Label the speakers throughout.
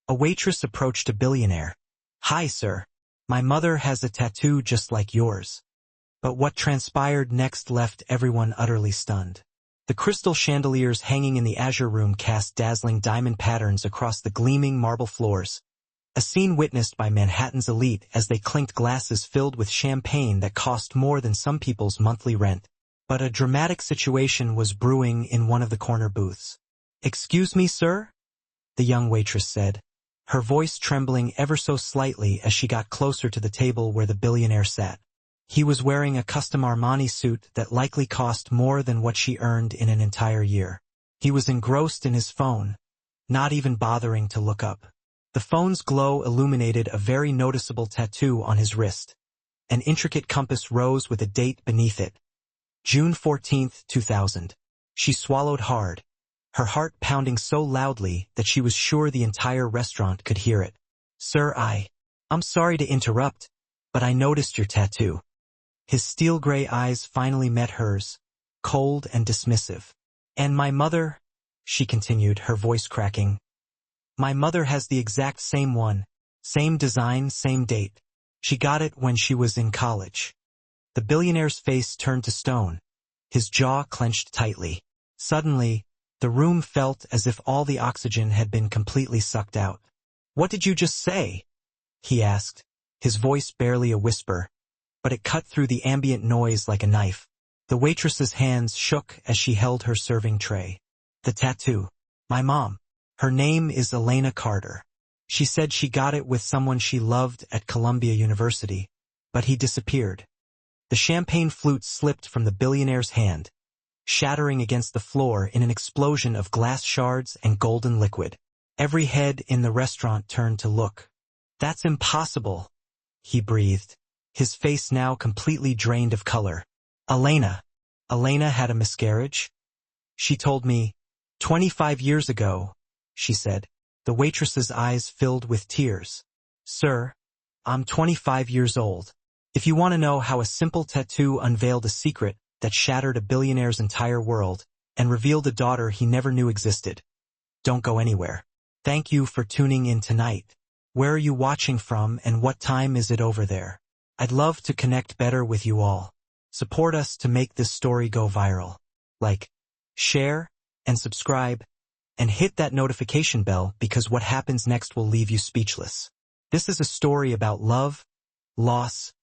Speaker 1: A waitress approached a billionaire. "Hi, sir. My mother has a tattoo just like yours." But what transpired next left everyone utterly stunned. The crystal chandeliers hanging in the azure room cast dazzling diamond patterns across the gleaming marble floors, a scene witnessed by Manhattan's elite as they clinked glasses filled with champagne that cost more than some people's monthly rent. But a dramatic situation was brewing in one of the corner booths. "Excuse me, sir?" the young waitress said, her voice trembling ever so slightly as she got closer to the table where the billionaire sat. He was wearing a custom Armani suit that likely cost more than what she earned in an entire year. He was engrossed in his phone, not even bothering to look up. The phone's glow illuminated a very noticeable tattoo on his wrist. An intricate compass rose with a date beneath it. June 14th, 2000. She swallowed hard, her heart pounding so loudly that she was sure the entire restaurant could hear it. "Sir, I'm sorry to interrupt, but I noticed your tattoo." His steel-gray eyes finally met hers, cold and dismissive. "And my mother," she continued, her voice cracking. "My mother has the exact same one, same design, same date. She got it when she was in college." The billionaire's face turned to stone, his jaw clenched tightly. Suddenly, the room felt as if all the oxygen had been completely sucked out. "What did you just say?" he asked, his voice barely a whisper, but it cut through the ambient noise like a knife. The waitress's hands shook as she held her serving tray. "The tattoo. My mom. Her name is Elena Carter. She said she got it with someone she loved at Columbia University, but he disappeared." The champagne flute slipped from the billionaire's hand, shattering against the floor in an explosion of glass shards and golden liquid. Every head in the restaurant turned to look. "That's impossible," he breathed, his face now completely drained of color. Elena had a miscarriage? "She told me 25 years ago," she said. The waitress's eyes filled with tears. "Sir, I'm 25 years old. If you want to know how a simple tattoo unveiled a secret that shattered a billionaire's entire world and revealed a daughter he never knew existed, don't go anywhere. Thank you for tuning in tonight. Where are you watching from and what time is it over there? I'd love to connect better with you all. Support us to make this story go viral. Like, share, and subscribe, and hit that notification bell because what happens next will leave you speechless. This is a story about love, loss,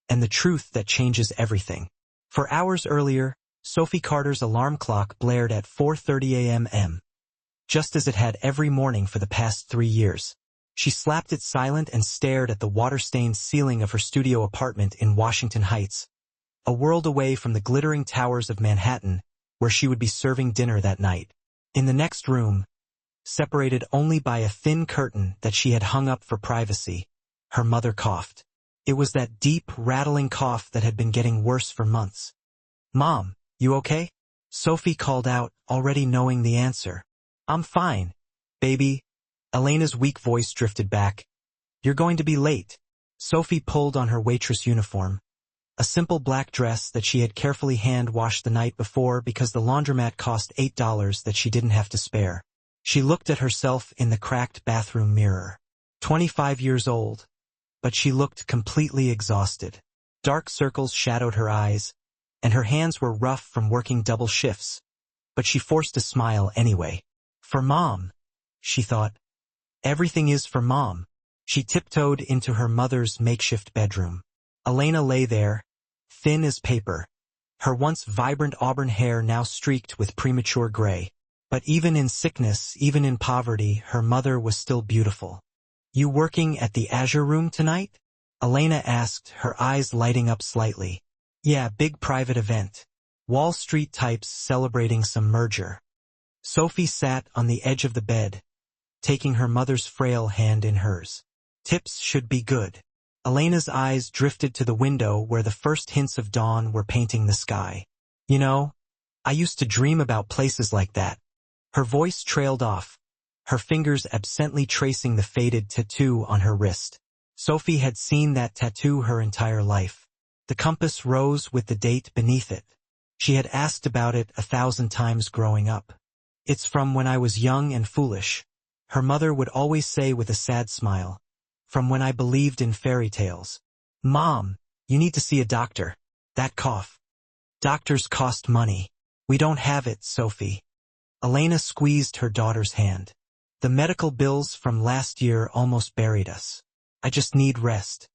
Speaker 1: and the truth that changes everything. For hours earlier, Sophie Carter's alarm clock blared at 4:30 a.m., just as it had every morning for the past 3 years. She slapped it silent and stared at the water-stained ceiling of her studio apartment in Washington Heights, a world away from the glittering towers of Manhattan, where she would be serving dinner that night. In the next room, separated only by a thin curtain that she had hung up for privacy, her mother coughed. It was that deep, rattling cough that had been getting worse for months. "Mom, you okay?" Sophie called out, already knowing the answer. "I'm fine, baby." Elena's weak voice drifted back. "You're going to be late." Sophie pulled on her waitress uniform, a simple black dress that she had carefully hand-washed the night before because the laundromat cost $8 that she didn't have to spare. She looked at herself in the cracked bathroom mirror. 25 years old, but she looked completely exhausted. Dark circles shadowed her eyes, and her hands were rough from working double shifts, but she forced a smile anyway. "For Mom," she thought. "Everything is for Mom." She tiptoed into her mother's makeshift bedroom. Elena lay there, thin as paper, her once vibrant auburn hair now streaked with premature gray. But even in sickness, even in poverty, her mother was still beautiful. "You working at the Azure Room tonight?" Elena asked, her eyes lighting up slightly. "Yeah, big private event. Wall Street types celebrating some merger." Sophie sat on the edge of the bed, taking her mother's frail hand in hers. "Tips should be good." Elena's eyes drifted to the window where the first hints of dawn were painting the sky. "You know, I used to dream about places like that." Her voice trailed off, her fingers absently tracing the faded tattoo on her wrist. Sophie had seen that tattoo her entire life. The compass rose with the date beneath it. She had asked about it 1,000 times growing up. "It's from when I was young and foolish." Her mother would always say with a sad smile, "From when I believed in fairy tales. Mom, you need to see a doctor. That cough. Doctors cost money. We don't have it, Sophie." Elena squeezed her daughter's hand. "The medical bills from last year almost buried us. I just need rest."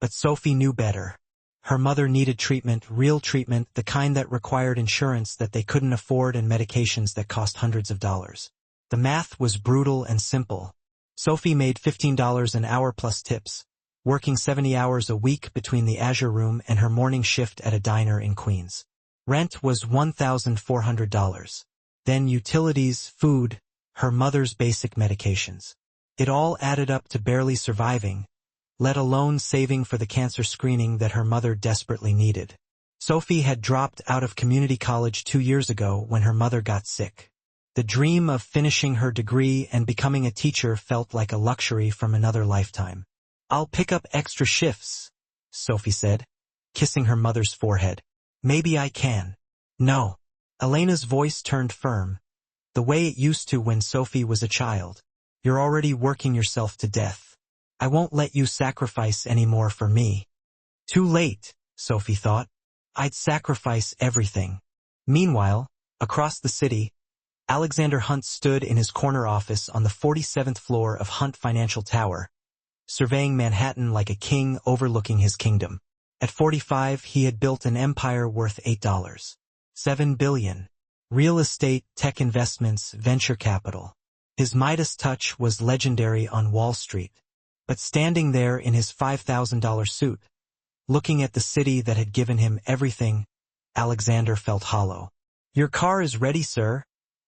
Speaker 1: But Sophie knew better. Her mother needed treatment, real treatment, the kind that required insurance that they couldn't afford and medications that cost hundreds of dollars. The math was brutal and simple. Sophie made $15 an hour plus tips, working 70 hours a week between the Azure Room and her morning shift at a diner in Queens. Rent was $1,400. Then utilities, food, her mother's basic medications. It all added up to barely surviving, let alone saving for the cancer screening that her mother desperately needed. Sophie had dropped out of community college 2 years ago when her mother got sick. The dream of finishing her degree and becoming a teacher felt like a luxury from another lifetime. "I'll pick up extra shifts," Sophie said, kissing her mother's forehead. "Maybe I can." "No." Elena's voice turned firm, the way it used to when Sophie was a child. "You're already working yourself to death. I won't let you sacrifice any more for me." Too late, Sophie thought. I'd sacrifice everything. Meanwhile, across the city, Alexander Hunt stood in his corner office on the 47th floor of Hunt Financial Tower, surveying Manhattan like a king overlooking his kingdom. At 45, he had built an empire worth $8.7 billion. Real estate, tech investments, venture capital. His Midas touch was legendary on Wall Street. But standing there in his $5,000 suit, looking at the city that had given him everything, Alexander felt hollow. "Your car is ready, sir."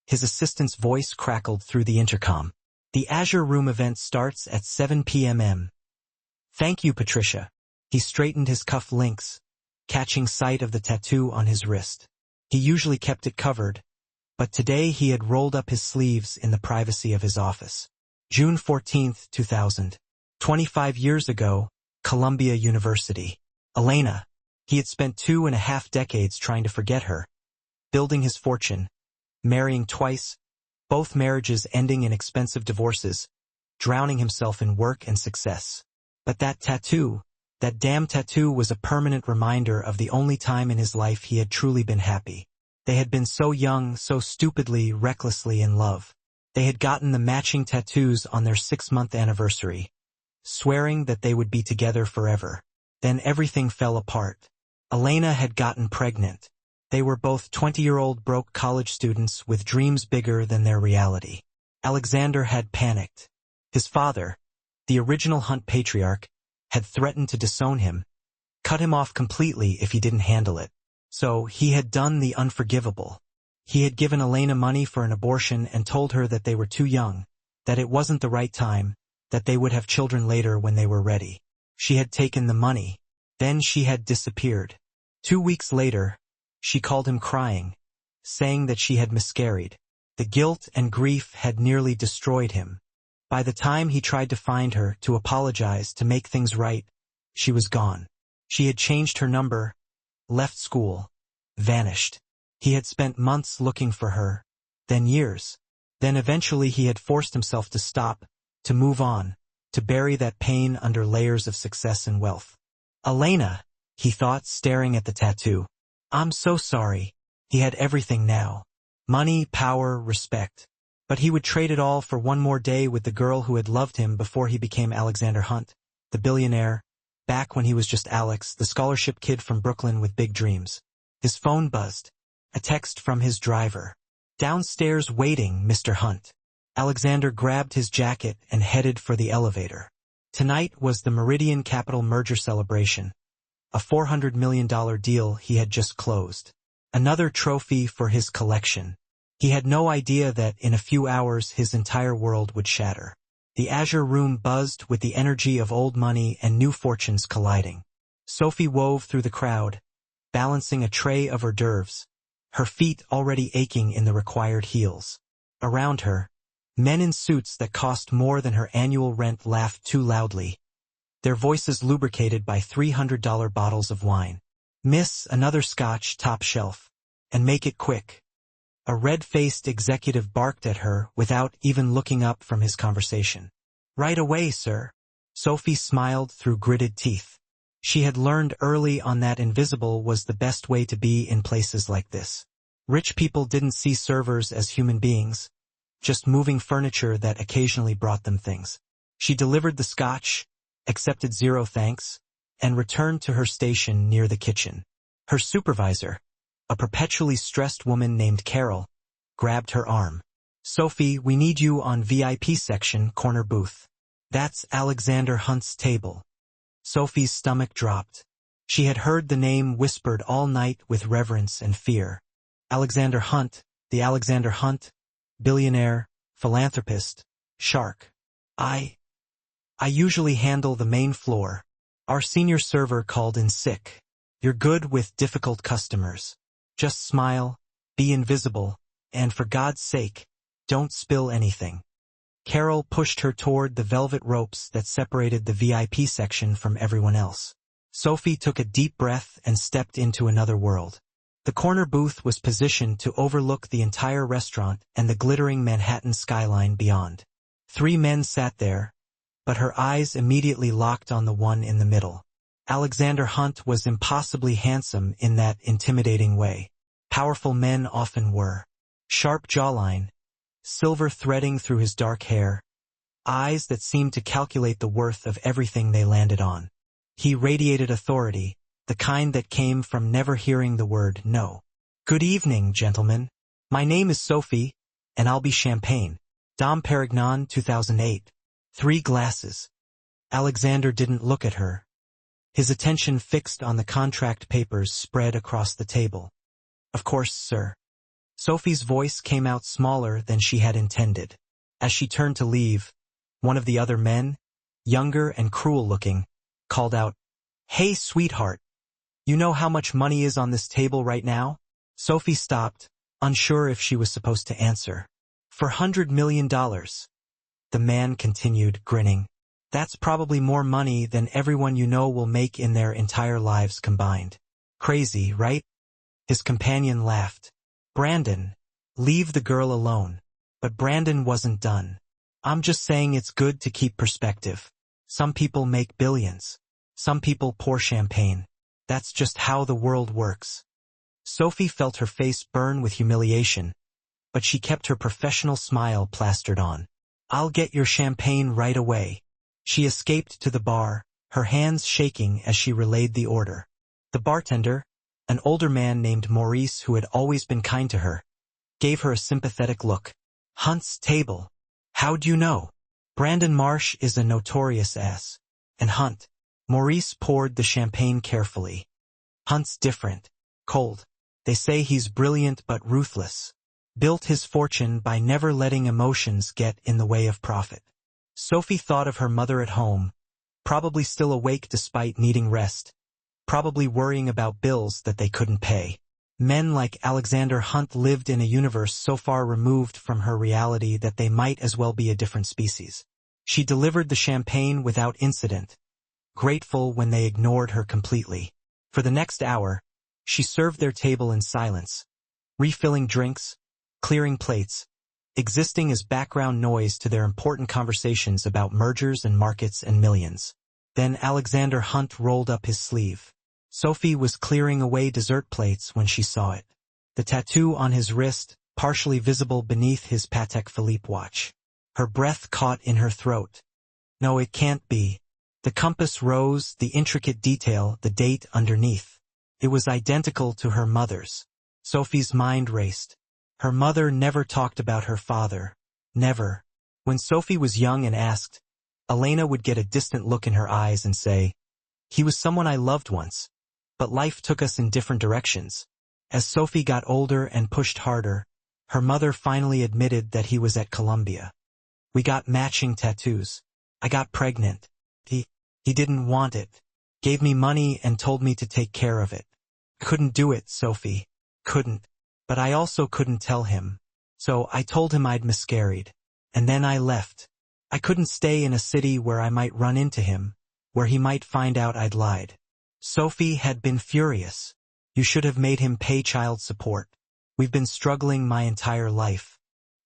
Speaker 1: His assistant's voice crackled through the intercom. "The Azure Room event starts at 7 p.m. "Thank you, Patricia." He straightened his cuff links, catching sight of the tattoo on his wrist. He usually kept it covered, but today he had rolled up his sleeves in the privacy of his office. June 14, 2000. 25 years ago, Columbia University. Elena. He had spent 2.5 decades trying to forget her, building his fortune, marrying twice, both marriages ending in expensive divorces, drowning himself in work and success. But that tattoo, that damn tattoo, was a permanent reminder of the only time in his life he had truly been happy. They had been so young, so stupidly, recklessly in love. They had gotten the matching tattoos on their 6-month anniversary, swearing that they would be together forever. Then everything fell apart. Elena had gotten pregnant. They were both 20-year-old broke college students with dreams bigger than their reality. Alexander had panicked. His father, the original Hunt patriarch, had threatened to disown him, cut him off completely if he didn't handle it. So he had done the unforgivable. He had given Elena money for an abortion and told her that they were too young, that it wasn't the right time, that they would have children later when they were ready. She had taken the money. Then she had disappeared. 2 weeks later, she called him crying, saying that she had miscarried. The guilt and grief had nearly destroyed him. By the time he tried to find her, to apologize, to make things right, she was gone. She had changed her number, left school, vanished. He had spent months looking for her, then years. Then eventually he had forced himself to stop, to move on, to bury that pain under layers of success and wealth. "Elena," he thought, staring at the tattoo. "I'm so sorry." He had everything now. Money, power, respect. But he would trade it all for one more day with the girl who had loved him before he became Alexander Hunt, the billionaire, back when he was just Alex, the scholarship kid from Brooklyn with big dreams. His phone buzzed. A text from his driver. "Downstairs waiting, Mr. Hunt." Alexander grabbed his jacket and headed for the elevator. Tonight was the Meridian Capital merger celebration, a $400 million deal he had just closed. Another trophy for his collection. He had no idea that in a few hours his entire world would shatter. The Azure Room buzzed with the energy of old money and new fortunes colliding. Sophie wove through the crowd, balancing a tray of hors d'oeuvres, her feet already aching in the required heels. Around her, men in suits that cost more than her annual rent laughed too loudly, their voices lubricated by $300 bottles of wine. "Miss, another scotch, top shelf. And make it quick." A red-faced executive barked at her without even looking up from his conversation. "Right away, sir." Sophie smiled through gritted teeth. She had learned early on that invisible was the best way to be in places like this. Rich people didn't see servers as human beings, just moving furniture that occasionally brought them things. She delivered the scotch, accepted zero thanks, and returned to her station near the kitchen. Her supervisor, a perpetually stressed woman named Carol, grabbed her arm. "Sophie, we need you on VIP section, corner booth. That's Alexander Hunt's table." Sophie's stomach dropped. She had heard the name whispered all night with reverence and fear. Alexander Hunt, the Alexander Hunt, billionaire, philanthropist, shark. I usually handle the main floor. Our senior server called in sick. You're good with difficult customers. Just smile, be invisible, and for God's sake, don't spill anything. Carol pushed her toward the velvet ropes that separated the VIP section from everyone else. Sophie took a deep breath and stepped into another world. The corner booth was positioned to overlook the entire restaurant and the glittering Manhattan skyline beyond. 3 men sat there, but her eyes immediately locked on the one in the middle. Alexander Hunt was impossibly handsome in that intimidating way. Powerful men often were. Sharp jawline, silver threading through his dark hair, eyes that seemed to calculate the worth of everything they landed on. He radiated authority, the kind that came from never hearing the word no. "Good evening, gentlemen. My name is Sophie, and I'll be champagne. Dom Perignon 2008. 3 glasses. Alexander didn't look at her. His attention fixed on the contract papers spread across the table. "Of course, sir." Sophie's voice came out smaller than she had intended. As she turned to leave, one of the other men, younger and cruel-looking, called out, "Hey, sweetheart. You know how much money is on this table right now?" Sophie stopped, unsure if she was supposed to answer. "$400 million. The man continued, grinning. "That's probably more money than everyone you know will make in their entire lives combined. Crazy, right?" His companion laughed. "Brandon, leave the girl alone." But Brandon wasn't done. "I'm just saying it's good to keep perspective. Some people make billions. Some people pour champagne. That's just how the world works." Sophie felt her face burn with humiliation, but she kept her professional smile plastered on. "I'll get your champagne right away." She escaped to the bar, her hands shaking as she relayed the order. The bartender, an older man named Maurice who had always been kind to her, gave her a sympathetic look. "Hunt's table. How'd you know?" "Brandon Marsh is a notorious ass. And Hunt." Maurice poured the champagne carefully. "Hunt's different. Cold. They say he's brilliant but ruthless. Built his fortune by never letting emotions get in the way of profit." Sophie thought of her mother at home, probably still awake despite needing rest, probably worrying about bills that they couldn't pay. Men like Alexander Hunt lived in a universe so far removed from her reality that they might as well be a different species. She delivered the champagne without incident, grateful when they ignored her completely. For the next hour, she served their table in silence, refilling drinks, clearing plates, existing as background noise to their important conversations about mergers and markets and millions. Then Alexander Hunt rolled up his sleeve. Sophie was clearing away dessert plates when she saw it. The tattoo on his wrist, partially visible beneath his Patek Philippe watch. Her breath caught in her throat. No, it can't be. The compass rose, the intricate detail, the date underneath. It was identical to her mother's. Sophie's mind raced. Her mother never talked about her father. Never. When Sophie was young and asked, Elena would get a distant look in her eyes and say, "He was someone I loved once. But life took us in different directions." As Sophie got older and pushed harder, her mother finally admitted that he was at Columbia. "We got matching tattoos. I got pregnant. He didn't want it. Gave me money and told me to take care of it. Couldn't do it, Sophie. Couldn't. But I also couldn't tell him. So I told him I'd miscarried. And then I left. I couldn't stay in a city where I might run into him, where he might find out I'd lied." Sophie had been furious. "You should have made him pay child support." We've been struggling my entire life.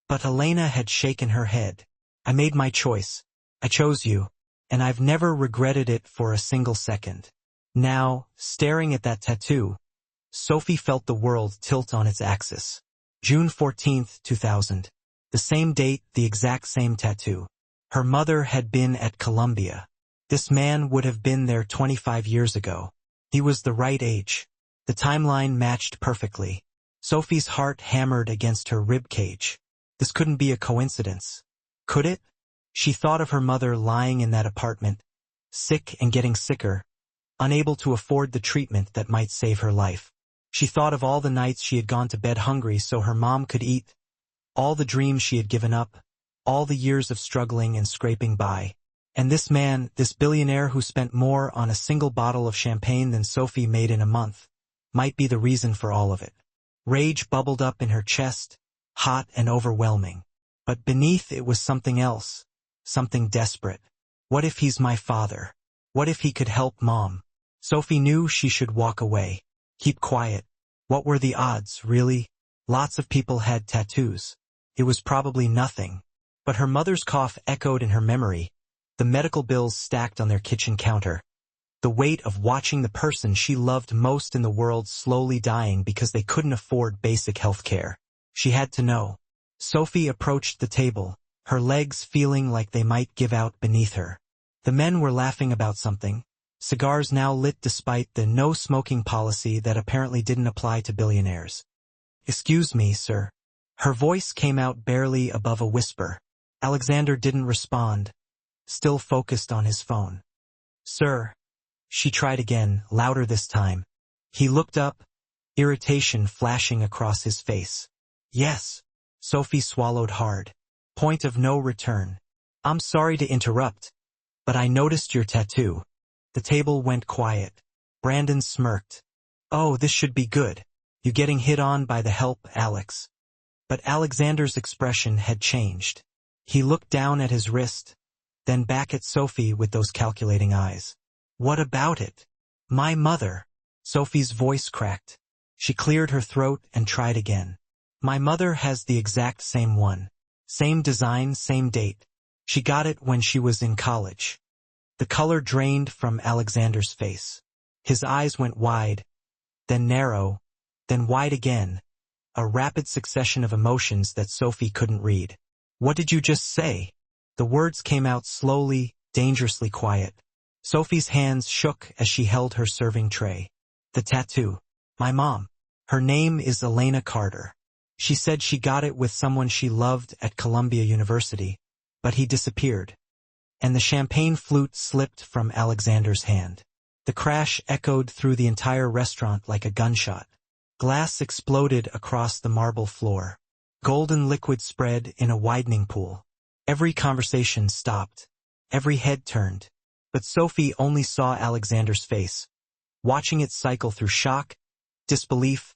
Speaker 1: But Elena had shaken her head. I made my choice. I chose you, and I've never regretted it for a single second. Now, staring at that tattoo, Sophie felt the world tilt on its axis. June 14th, 2000. The same date, the exact same tattoo. Her mother had been at Columbia. This man would have been there 25 years ago. He was the right age. The timeline matched perfectly. Sophie's heart hammered against her rib cage. This couldn't be a coincidence. Could it? She thought of her mother lying in that apartment, sick and getting sicker, unable to afford the treatment that might save her life. She thought of all the nights she had gone to bed hungry so her mom could eat, all the dreams she had given up, all the years of struggling and scraping by. And this man, this billionaire who spent more on a single bottle of champagne than Sophie made in a month, might be the reason for all of it. Rage bubbled up in her chest, hot and overwhelming. But beneath it was something else, something desperate. What if he's my father? What if he could help Mom? Sophie knew she should walk away. Keep quiet. What were the odds, really? Lots of people had tattoos. It was probably nothing. But her mother's cough echoed in her memory, the medical bills stacked on their kitchen counter, the weight of watching the person she loved most in the world slowly dying because they couldn't afford basic health care. She had to know. Sophie approached the table, her legs feeling like they might give out beneath her. The men were laughing about something, cigars now lit despite the no-smoking policy that apparently didn't apply to billionaires. "Excuse me, sir." Her voice came out barely above a whisper. Alexander didn't respond, still focused on his phone. "Sir." She tried again, louder this time. He looked up, irritation flashing across his face. "Yes." Sophie swallowed hard. Point of no return. "I'm sorry to interrupt, but I noticed your tattoo." The table went quiet. Brandon smirked. "Oh, this should be good. You getting hit on by the help, Alex." But Alexander's expression had changed. He looked down at his wrist, then back at Sophie with those calculating eyes. "What about it?" "My mother." Sophie's voice cracked. She cleared her throat and tried again. "My mother has the exact same one. Same design, same date. She got it when she was in college." The color drained from Alexander's face. His eyes went wide, then narrow, then wide again, a rapid succession of emotions that Sophie couldn't read. "What did you just say?" The words came out slowly, dangerously quiet. Sophie's hands shook as she held her serving tray. "The tattoo. My mom. Her name is Elena Carter. She said she got it with someone she loved at Columbia University, but he disappeared." And the champagne flute slipped from Alexander's hand. The crash echoed through the entire restaurant like a gunshot. Glass exploded across the marble floor. Golden liquid spread in a widening pool. Every conversation stopped. Every head turned. But Sophie only saw Alexander's face, watching it cycle through shock, disbelief,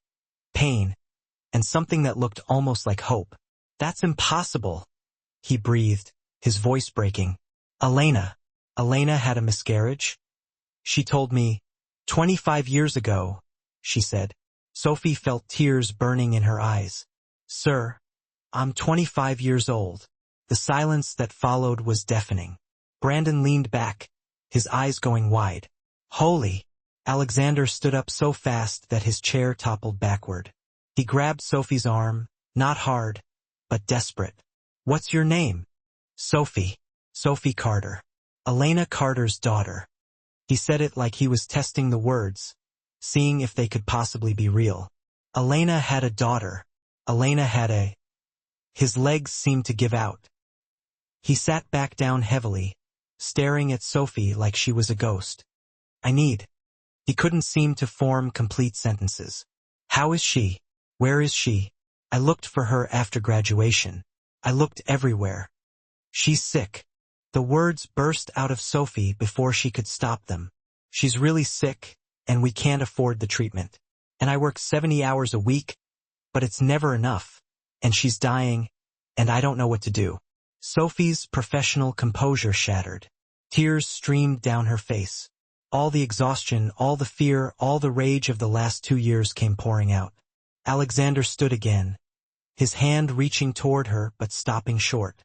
Speaker 1: pain, and something that looked almost like hope. "That's impossible," he breathed, his voice breaking. Elena had a miscarriage?" "She told me 25 years ago," she said. Sophie felt tears burning in her eyes. "Sir, I'm 25 years old." The silence that followed was deafening. Brandon leaned back, his eyes going wide. "Holy!" Alexander stood up so fast that his chair toppled backward. He grabbed Sophie's arm, not hard, but desperate. "What's your name?" "Sophie. Sophie Carter. Elena Carter's daughter." He said it like he was testing the words, seeing if they could possibly be real. Elena had a daughter. Elena had a... His legs seemed to give out. He sat back down heavily, staring at Sophie like she was a ghost. "I need..." He couldn't seem to form complete sentences. "How is she? Where is she? I looked for her after graduation. I looked everywhere. She's sick." The words burst out of Sophie before she could stop them. "She's really sick, and we can't afford the treatment. And I work 70 hours a week, but it's never enough. And she's dying, and I don't know what to do." Sophie's professional composure shattered. Tears streamed down her face. All the exhaustion, all the fear, all the rage of the last 2 years came pouring out. Alexander stood again, his hand reaching toward her but stopping short.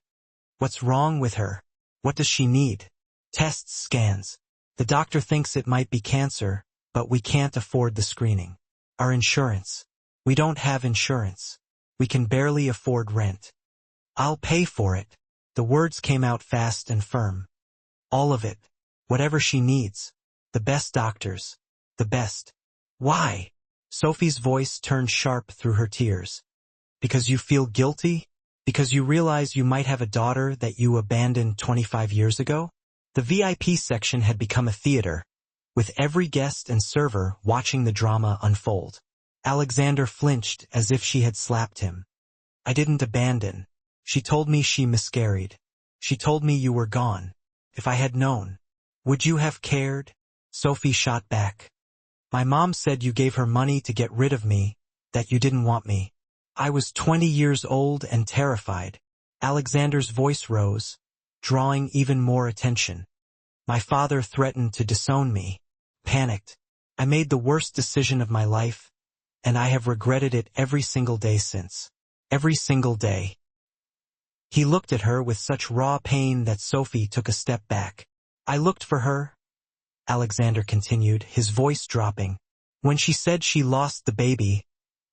Speaker 1: What's wrong with her? What does she need? Tests, scans. The doctor thinks it might be cancer, but we can't afford the screening. Our insurance. We don't have insurance. We can barely afford rent. I'll pay for it. The words came out fast and firm. All of it. Whatever she needs. The best doctors. The best. Why? Sophie's voice turned sharp through her tears. Because you feel guilty? Because you realize you might have a daughter that you abandoned 25 years ago? The VIP section had become a theater, with every guest and server watching the drama unfold. Alexander flinched as if she had slapped him. I didn't abandon. She told me she miscarried. She told me you were gone. If I had known, would you have cared? Sophie shot back. My mom said you gave her money to get rid of me, that you didn't want me. I was 20 years old and terrified. Alexander's voice rose, drawing even more attention. My father threatened to disown me. Panicked. I made the worst decision of my life, and I have regretted it every single day since. Every single day. He looked at her with such raw pain that Sophie took a step back. I looked for her, Alexander continued, his voice dropping. When she said she lost the baby,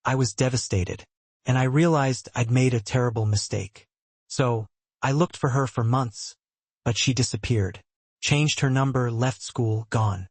Speaker 1: I was devastated, and I realized I'd made a terrible mistake. So, I looked for her for months, but she disappeared. Changed her number, left school, gone.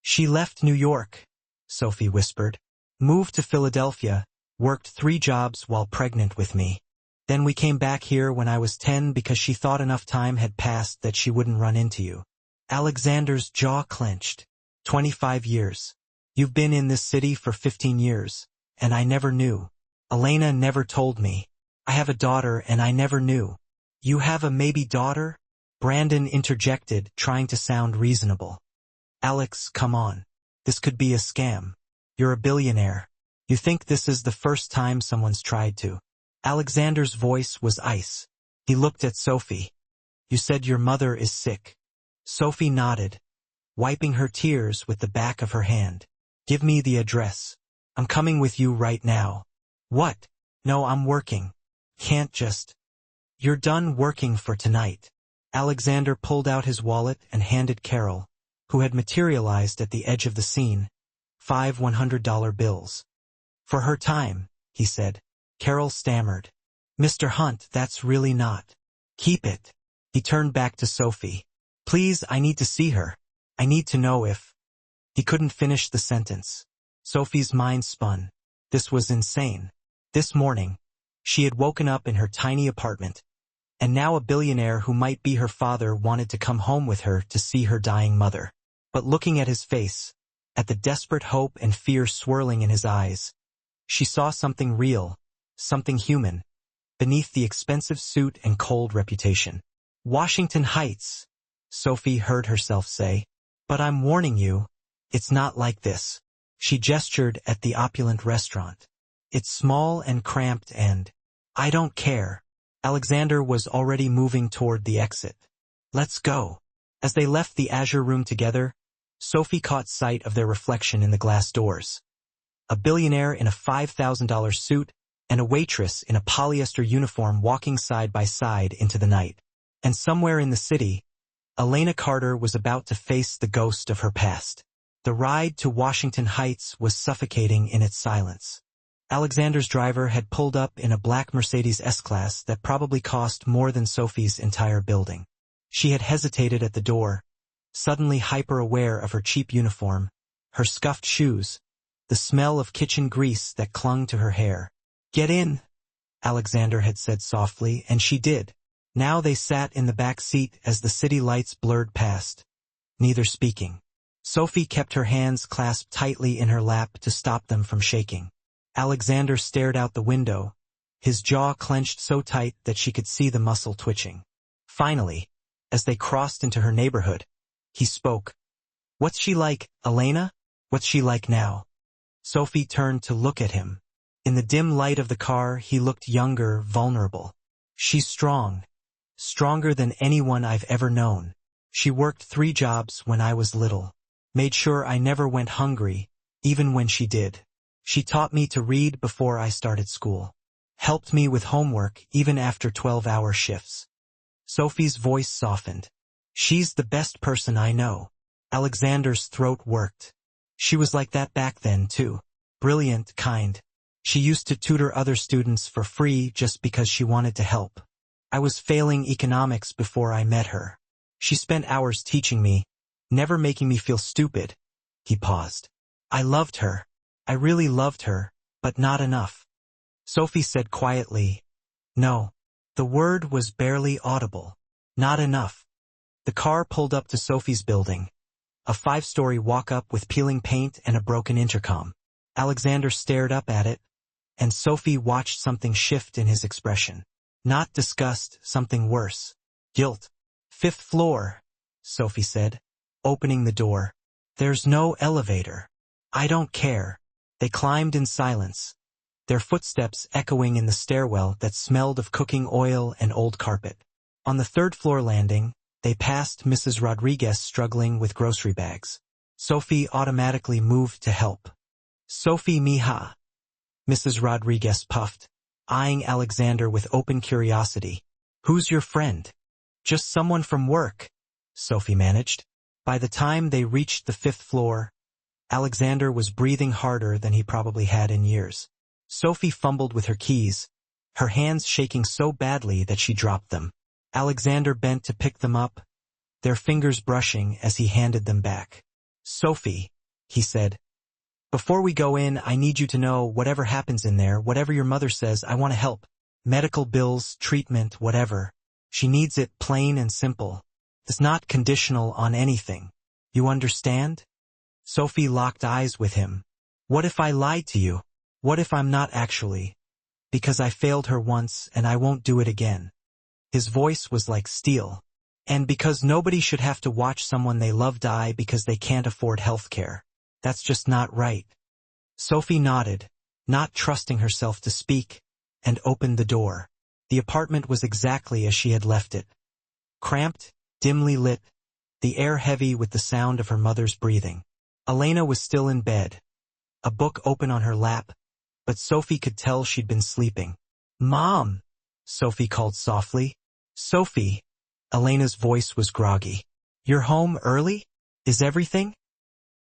Speaker 1: She left New York, Sophie whispered. Moved to Philadelphia, worked 3 jobs while pregnant with me. Then we came back here when I was 10 because she thought enough time had passed that she wouldn't run into you. Alexander's jaw clenched. 25 years. You've been in this city for 15 years, and I never knew. Elena never told me. I have a daughter and I never knew. You have a maybe daughter? Brandon interjected, trying to sound reasonable. Alex, come on. This could be a scam. You're a billionaire. You think this is the first time someone's tried to. Alexander's voice was ice. He looked at Sophie. You said your mother is sick. Sophie nodded, wiping her tears with the back of her hand. Give me the address. I'm coming with you right now. What? No, I'm working. Can't just. You're done working for tonight. Alexander pulled out his wallet and handed Carol, who had materialized at the edge of the scene, 5 $100 bills. For her time, he said. Carol stammered. Mr. Hunt, that's really not. Keep it. He turned back to Sophie. Please, I need to see her. I need to know if. He couldn't finish the sentence. Sophie's mind spun. This was insane. This morning, she had woken up in her tiny apartment, and now a billionaire who might be her father wanted to come home with her to see her dying mother. But looking at his face, at the desperate hope and fear swirling in his eyes, she saw something real, something human, beneath the expensive suit and cold reputation. Washington Heights, Sophie heard herself say. But I'm warning you, it's not like this. She gestured at the opulent restaurant. It's small and cramped and, I don't care. Alexander was already moving toward the exit. Let's go. As they left the Azure room together, Sophie caught sight of their reflection in the glass doors. A billionaire in a $5,000 suit and a waitress in a polyester uniform walking side by side into the night. And somewhere in the city, Elena Carter was about to face the ghost of her past. The ride to Washington Heights was suffocating in its silence. Alexander's driver had pulled up in a black Mercedes S-Class that probably cost more than Sophie's entire building. She had hesitated at the door, suddenly hyper-aware of her cheap uniform, her scuffed shoes, the smell of kitchen grease that clung to her hair. Get in, Alexander had said softly, and she did. Now they sat in the back seat as the city lights blurred past, neither speaking. Sophie kept her hands clasped tightly in her lap to stop them from shaking. Alexander stared out the window, his jaw clenched so tight that she could see the muscle twitching. Finally, as they crossed into her neighborhood, he spoke. What's she like, Elena? What's she like now? Sophie turned to look at him. In the dim light of the car, he looked younger, vulnerable. She's strong. Stronger than anyone I've ever known. She worked 3 jobs when I was little. Made sure I never went hungry, even when she did. She taught me to read before I started school. Helped me with homework even after 12-hour shifts. Sophie's voice softened. She's the best person I know. Alexander's throat worked. She was like that back then, too. Brilliant, kind. She used to tutor other students for free just because she wanted to help. I was failing economics before I met her. She spent hours teaching me, never making me feel stupid. He paused. I loved her. I really loved her, but not enough. Sophie said quietly, no. The word was barely audible. Not enough. The car pulled up to Sophie's building. A 5-story walk-up with peeling paint and a broken intercom. Alexander stared up at it, and Sophie watched something shift in his expression. Not disgust, something worse. Guilt. 5th floor, Sophie said, opening the door. There's no elevator. I don't care. They climbed in silence, their footsteps echoing in the stairwell that smelled of cooking oil and old carpet. On the 3rd floor landing, they passed Mrs. Rodriguez struggling with grocery bags. Sophie automatically moved to help. Sophie, mija. Mrs. Rodriguez puffed, eyeing Alexander with open curiosity. Who's your friend? Just someone from work, Sophie managed. By the time they reached the 5th floor, Alexander was breathing harder than he probably had in years. Sophie fumbled with her keys, her hands shaking so badly that she dropped them. Alexander bent to pick them up, their fingers brushing as he handed them back. Sophie, he said, before we go in, I need you to know whatever happens in there, whatever your mother says, I want to help. Medical bills, treatment, whatever. She needs it plain and simple. It's not conditional on anything. You understand? Sophie locked eyes with him. What if I lied to you? What if I'm not actually? Because I failed her once and I won't do it again. His voice was like steel. And because nobody should have to watch someone they love die because they can't afford health care. That's just not right. Sophie nodded, not trusting herself to speak, and opened the door. The apartment was exactly as she had left it. Cramped, dimly lit, the air heavy with the sound of her mother's breathing. Elena was still in bed, a book open on her lap, but Sophie could tell she'd been sleeping. Mom, Sophie called softly. Sophie, Elena's voice was groggy. You're home early? Is everything?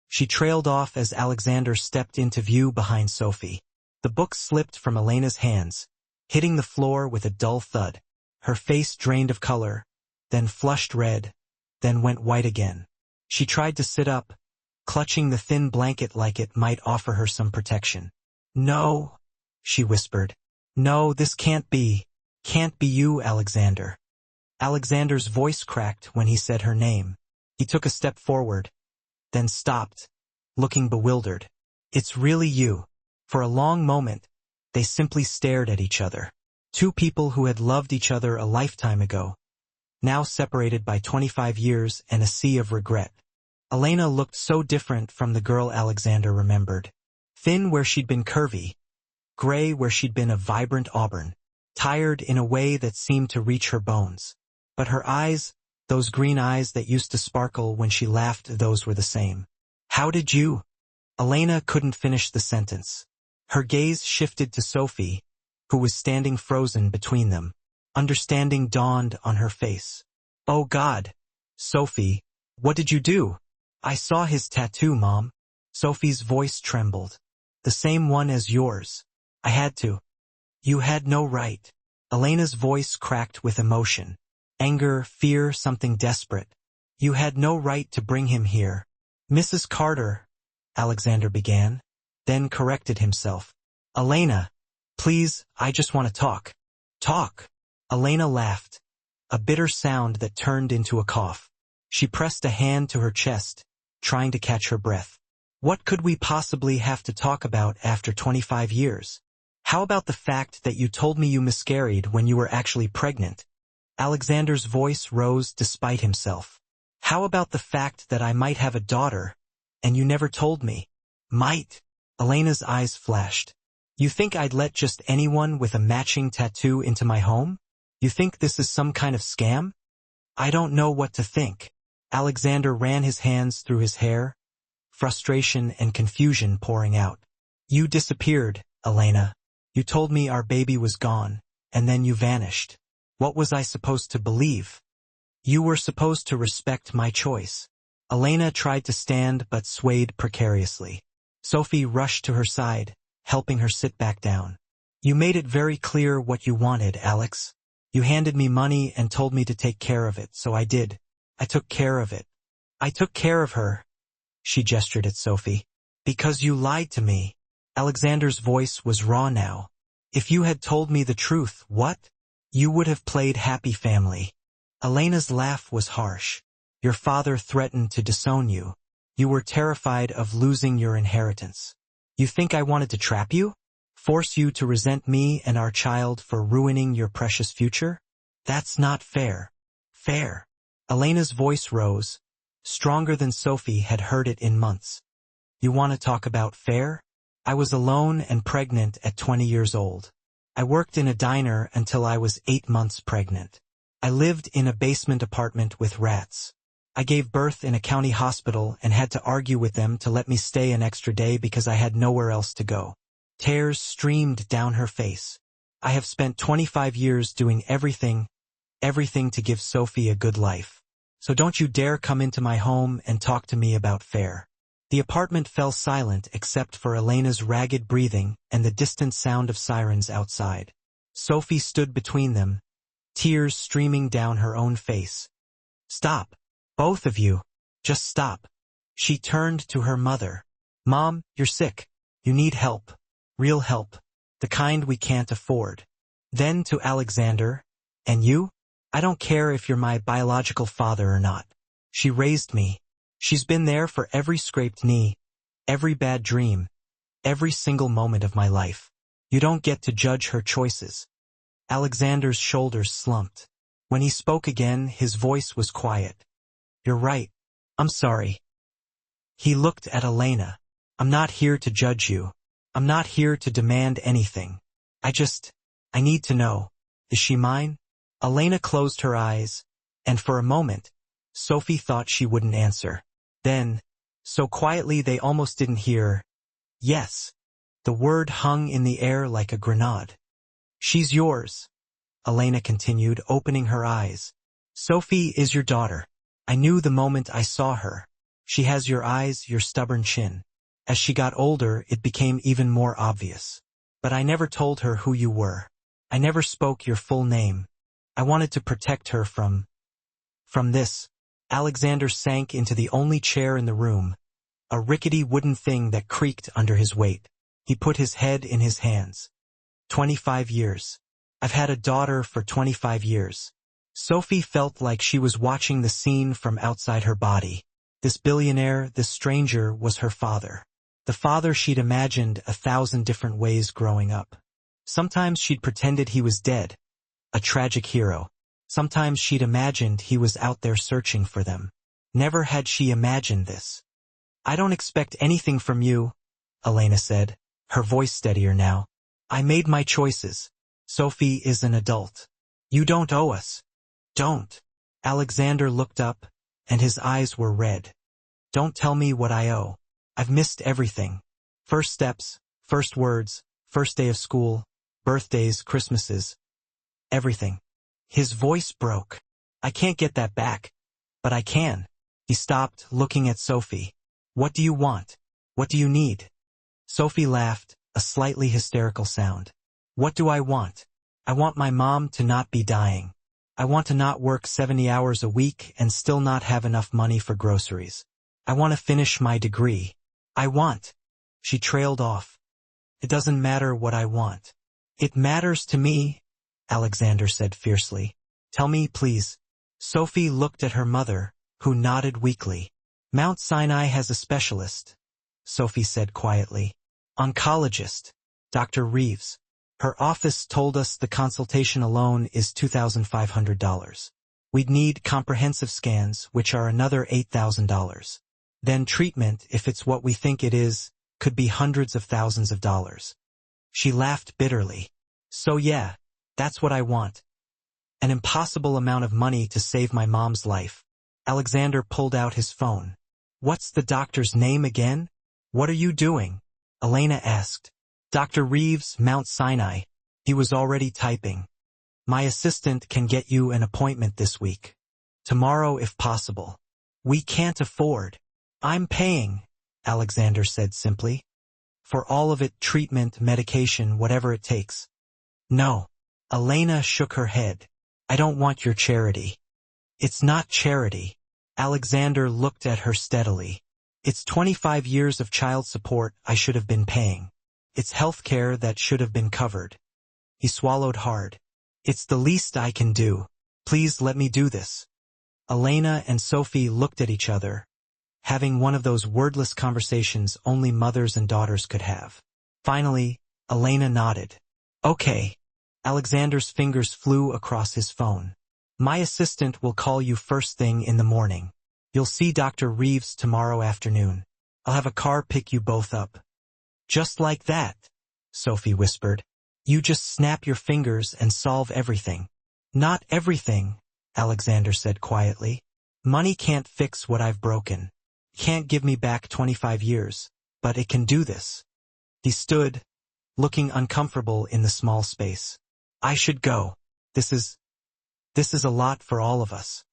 Speaker 1: She trailed off as Alexander stepped into view behind Sophie. The book slipped from Elena's hands, hitting the floor with a dull thud. Her face drained of color, then flushed red, then went white again. She tried to sit up, clutching the thin blanket like it might offer her some protection. No, she whispered. No, this can't be. Can't be you, Alexander. Alexander's voice cracked when he said her name. He took a step forward, then stopped, looking bewildered. It's really you. For a long moment, they simply stared at each other. Two people who had loved each other a lifetime ago, now separated by 25 years and a sea of regret. Elena looked so different from the girl Alexander remembered. Thin where she'd been curvy, gray where she'd been a vibrant auburn, tired in a way that seemed to reach her bones. But her eyes, those green eyes that used to sparkle when she laughed, those were the same. How did you? Elena couldn't finish the sentence. Her gaze shifted to Sophie, who was standing frozen between them. Understanding dawned on her face. Oh God, Sophie, what did you do? I saw his tattoo, Mom. Sophie's voice trembled. The same one as yours. I had to. You had no right. Elena's voice cracked with emotion. Anger, fear, something desperate. You had no right to bring him here. Mrs. Carter, Alexander began, then corrected himself. Elena, please, I just want to talk. Talk. Elena laughed, a bitter sound that turned into a cough. She pressed a hand to her chest, trying to catch her breath. What could we possibly have to talk about after 25 years? How about the fact that you told me you miscarried when you were actually pregnant? Alexander's voice rose despite himself. How about the fact that I might have a daughter, and you never told me? Might? Elena's eyes flashed. You think I'd let just anyone with a matching tattoo into my home? You think this is some kind of scam? I don't know what to think. Alexander ran his hands through his hair, frustration and confusion pouring out. You disappeared, Elena. You told me our baby was gone, and then you vanished. What was I supposed to believe? You were supposed to respect my choice. Elena tried to stand but swayed precariously. Sophie rushed to her side, helping her sit back down. You made it very clear what you wanted, Alex. You handed me money and told me to take care of it, so I did. I took care of it. I took care of her. She gestured at Sophie. Because you lied to me. Alexander's voice was raw now. If you had told me the truth, what? You would have played happy family. Elena's laugh was harsh. Your father threatened to disown you. You were terrified of losing your inheritance. You think I wanted to trap you? Force you to resent me and our child for ruining your precious future? That's not fair. Fair. Elena's voice rose, stronger than Sophie had heard it in months. You want to talk about fair? I was alone and pregnant at 20 years old. I worked in a diner until I was 8 months pregnant. I lived in a basement apartment with rats. I gave birth in a county hospital and had to argue with them to let me stay an extra day because I had nowhere else to go. Tears streamed down her face. I have spent 25 years doing everything to give Sophie a good life. So don't you dare come into my home and talk to me about fair. The apartment fell silent except for Elena's ragged breathing and the distant sound of sirens outside. Sophie stood between them, tears streaming down her own face. Stop. Both of you. Just stop. She turned to her mother. Mom, you're sick. You need help. Real help. The kind we can't afford. Then to Alexander. And you? I don't care if you're my biological father or not. She raised me. She's been there for every scraped knee, every bad dream, every single moment of my life. You don't get to judge her choices. Alexander's shoulders slumped. When he spoke again, his voice was quiet. You're right. I'm sorry. He looked at Elena. I'm not here to judge you. I'm not here to demand anything. I need to know. Is she mine? Elena closed her eyes, and for a moment, Sophie thought she wouldn't answer. Then, so quietly they almost didn't hear, yes. The word hung in the air like a grenade. She's yours, Elena continued, opening her eyes. Sophie is your daughter. I knew the moment I saw her. She has your eyes, your stubborn chin. As she got older, it became even more obvious. But I never told her who you were. I never spoke your full name. I wanted to protect her from this. Alexander sank into the only chair in the room, a rickety wooden thing that creaked under his weight. He put his head in his hands. 25 years. I've had a daughter for 25 years. Sophie felt like she was watching the scene from outside her body. This billionaire, this stranger, was her father. The father she'd imagined 1,000 different ways growing up. Sometimes she'd pretended he was dead, a tragic hero. Sometimes she'd imagined he was out there searching for them. Never had she imagined this. I don't expect anything from you, Elena said, her voice steadier now. I made my choices. Sophie is an adult. You don't owe us. Don't. Alexander looked up, and his eyes were red. Don't tell me what I owe. I've missed everything. First steps, first words, first day of school, birthdays, Christmases. Everything. His voice broke. I can't get that back. But I can. He stopped, looking at Sophie. What do you want? What do you need? Sophie laughed, a slightly hysterical sound. What do I want? I want my mom to not be dying. I want to not work 70 hours a week and still not have enough money for groceries. I want to finish my degree. I want. She trailed off. It doesn't matter what I want. It matters to me, Alexander said fiercely. Tell me, please. Sophie looked at her mother, who nodded weakly. Mount Sinai has a specialist, Sophie said quietly. Oncologist, Dr. Reeves. Her office told us the consultation alone is $2,500. We'd need comprehensive scans, which are another $8,000. Then treatment, if it's what we think it is, could be hundreds of thousands of dollars. She laughed bitterly. So yeah, that's what I want. An impossible amount of money to save my mom's life. Alexander pulled out his phone. What's the doctor's name again? What are you doing? Elena asked. Dr. Reeves, Mount Sinai. He was already typing. My assistant can get you an appointment this week. Tomorrow if possible. We can't afford. I'm paying, Alexander said simply. For all of it, treatment, medication, whatever it takes. No. Elena shook her head. I don't want your charity. It's not charity. Alexander looked at her steadily. It's 25 years of child support I should have been paying. It's health care that should have been covered. He swallowed hard. It's the least I can do. Please let me do this. Elena and Sophie looked at each other, having one of those wordless conversations only mothers and daughters could have. Finally, Elena nodded. Okay. Alexander's fingers flew across his phone. My assistant will call you first thing in the morning. You'll see Dr. Reeves tomorrow afternoon. I'll have a car pick you both up. Just like that, Sophie whispered. You just snap your fingers and solve everything. Not everything, Alexander said quietly. Money can't fix what I've broken. Can't give me back 25 years, but it can do this. He stood, looking uncomfortable in the small space. I should go. This is a lot for all of us.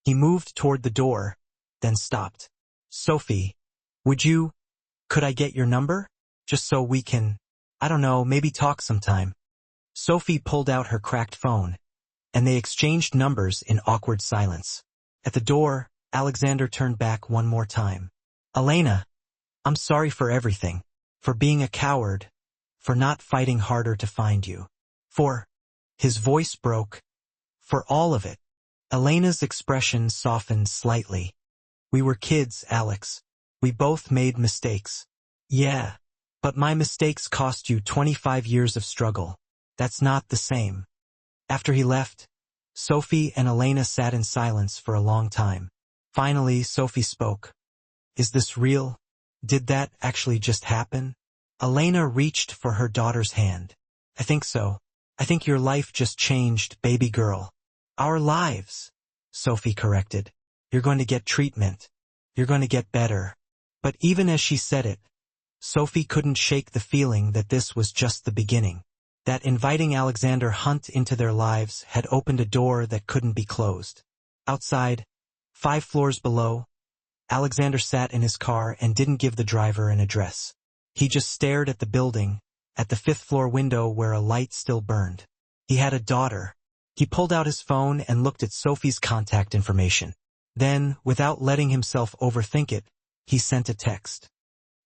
Speaker 1: He moved toward the door, then stopped. Sophie, could I get your number? Just so we can, I don't know, maybe talk sometime. Sophie pulled out her cracked phone, and they exchanged numbers in awkward silence. At the door, Alexander turned back one more time. Elena, I'm sorry for everything. For being a coward. For not fighting harder to find you. His voice broke. For all of it. Elena's expression softened slightly. We were kids, Alex. We both made mistakes. Yeah. But my mistakes cost you 25 years of struggle. That's not the same. After he left, Sophie and Elena sat in silence for a long time. Finally, Sophie spoke. Is this real? Did that actually just happen? Elena reached for her daughter's hand. I think so. I think your life just changed, baby girl. Our lives, Sophie corrected. You're going to get treatment. You're going to get better. But even as she said it, Sophie couldn't shake the feeling that this was just the beginning. That inviting Alexander Hunt into their lives had opened a door that couldn't be closed. Outside, 5 floors below, Alexander sat in his car and didn't give the driver an address. He just stared at the building, at the 5th floor window where a light still burned. He had a daughter. He pulled out his phone and looked at Sophie's contact information. Then, without letting himself overthink it, he sent a text.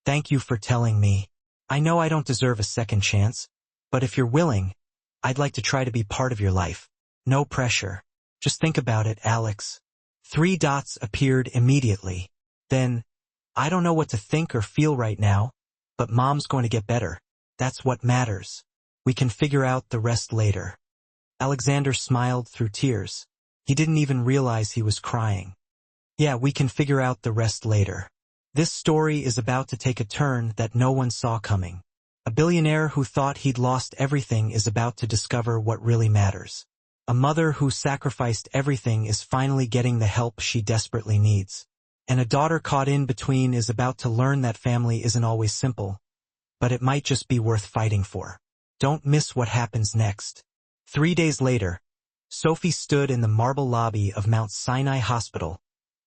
Speaker 1: Thank you for telling me. I know I don't deserve a second chance, but if you're willing, I'd like to try to be part of your life. No pressure. Just think about it, Alex. 3 dots appeared immediately. Then, I don't know what to think or feel right now, but Mom's going to get better. That's what matters. We can figure out the rest later. Alexander smiled through tears. He didn't even realize he was crying. Yeah, we can figure out the rest later. This story is about to take a turn that no one saw coming. A billionaire who thought he'd lost everything is about to discover what really matters. A mother who sacrificed everything is finally getting the help she desperately needs. And a daughter caught in between is about to learn that family isn't always simple, but it might just be worth fighting for. Don't miss what happens next. 3 days later, Sophie stood in the marble lobby of Mount Sinai Hospital,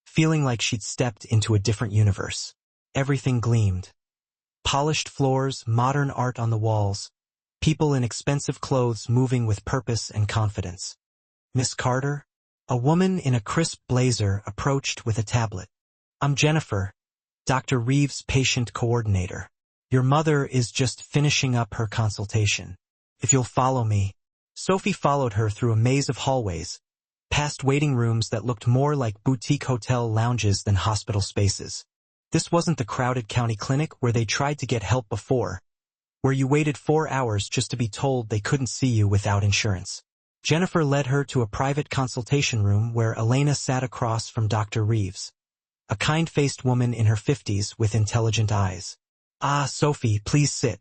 Speaker 1: feeling like she'd stepped into a different universe. Everything gleamed. Polished floors, modern art on the walls, people in expensive clothes moving with purpose and confidence. Miss Carter? A woman in a crisp blazer approached with a tablet. I'm Jennifer, Dr. Reeves' patient coordinator. Your mother is just finishing up her consultation. If you'll follow me. Sophie followed her through a maze of hallways, past waiting rooms that looked more like boutique hotel lounges than hospital spaces. This wasn't the crowded county clinic where they tried to get help before, where you waited 4 hours just to be told they couldn't see you without insurance. Jennifer led her to a private consultation room where Elena sat across from Dr. Reeves, a kind-faced woman in her 50s with intelligent eyes. Ah, Sophie, please sit.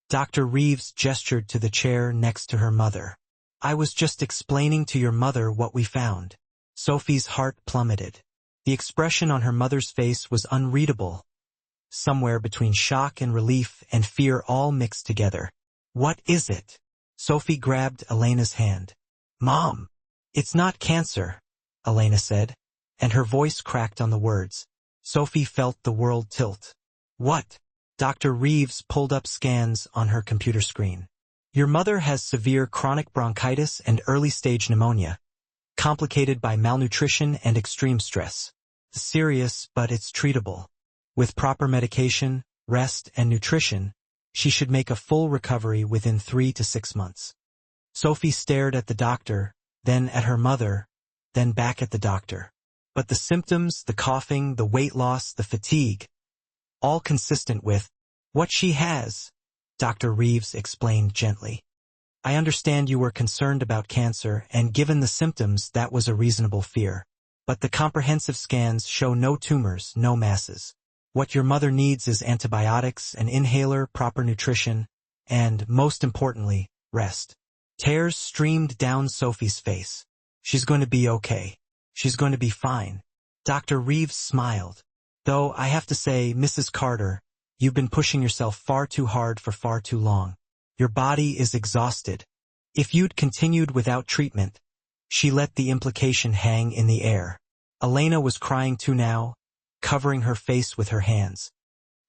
Speaker 1: Dr. Reeves gestured to the chair next to her mother. I was just explaining to your mother what we found. Sophie's heart plummeted. The expression on her mother's face was unreadable. somewhere between shock and relief and fear all mixed together. What is it? Sophie grabbed Elena's hand. Mom! It's not cancer, Elena said, and her voice cracked on the words. Sophie felt the world tilt. What? Dr. Reeves pulled up scans on her computer screen. Your mother has severe chronic bronchitis and early-stage pneumonia, complicated by malnutrition and extreme stress. Serious, but it's treatable. With proper medication, rest, and nutrition, she should make a full recovery within 3 to 6 months. Sophie stared at the doctor, then at her mother, then back at the doctor. But the symptoms, the coughing, the weight loss, the fatigue, all consistent with what she has, Dr. Reeves explained gently. I understand you were concerned about cancer, and given the symptoms, that was a reasonable fear. But the comprehensive scans show no tumors, no masses. What your mother needs is antibiotics, an inhaler, proper nutrition, and, most importantly, rest. Tears streamed down Sophie's face. She's going to be okay. She's going to be fine. Dr. Reeves smiled. Though I have to say, Mrs. Carter, you've been pushing yourself far too hard for far too long. Your body is exhausted. If you'd continued without treatment, she let the implication hang in the air. Elena was crying too now, covering her face with her hands.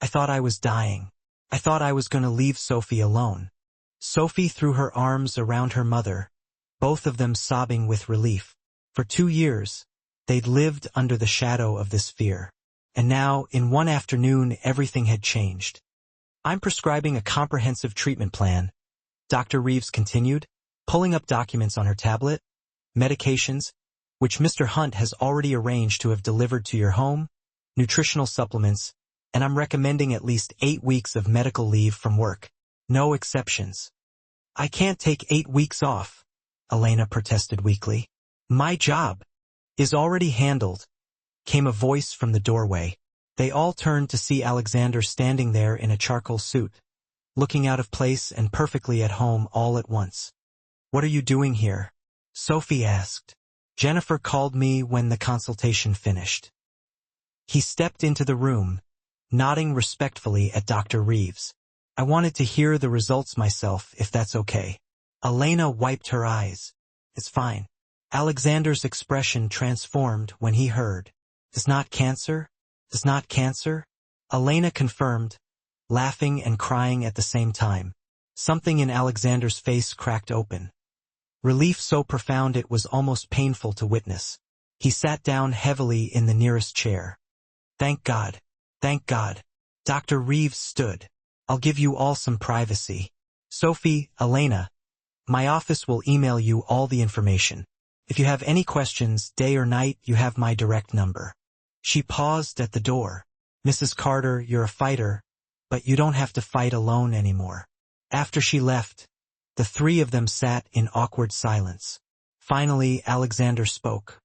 Speaker 1: I thought I was dying. I thought I was going to leave Sophie alone. Sophie threw her arms around her mother, both of them sobbing with relief. For 2 years, they'd lived under the shadow of this fear. And now, in one afternoon, everything had changed. I'm prescribing a comprehensive treatment plan, Dr. Reeves continued, pulling up documents on her tablet, medications, which Mr. Hunt has already arranged to have delivered to your home, nutritional supplements, and I'm recommending at least 8 weeks of medical leave from work. No exceptions. I can't take 8 weeks off, Elena protested weakly. My job is already handled, came a voice from the doorway. They all turned to see Alexander standing there in a charcoal suit, looking out of place and perfectly at home all at once. What are you doing here? Sophie asked. Jennifer called me when the consultation finished. He stepped into the room, nodding respectfully at Dr. Reeves. I wanted to hear the results myself, if that's okay. Elena wiped her eyes. It's fine. Alexander's expression transformed when he heard. It's not cancer? It's not cancer? Elena confirmed, laughing and crying at the same time. Something in Alexander's face cracked open. Relief so profound it was almost painful to witness. He sat down heavily in the nearest chair. Thank God. Thank God. Dr. Reeves stood. I'll give you all some privacy. Sophie, Elena, my office will email you all the information. If you have any questions, day or night, you have my direct number. She paused at the door. Mrs. Carter, you're a fighter, but you don't have to fight alone anymore. After she left, the 3 of them sat in awkward silence. Finally, Alexander spoke.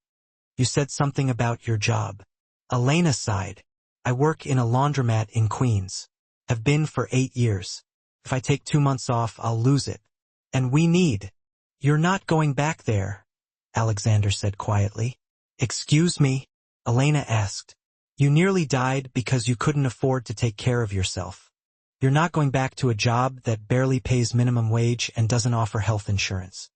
Speaker 1: You said something about your job. Elena sighed. I work in a laundromat in Queens. Have been for 8 years. If I take 2 months off, I'll lose it. And we need. You're not going back there, Alexander said quietly. Excuse me? Elena asked. You nearly died because you couldn't afford to take care of yourself. You're not going back to a job that barely pays minimum wage and doesn't offer health insurance.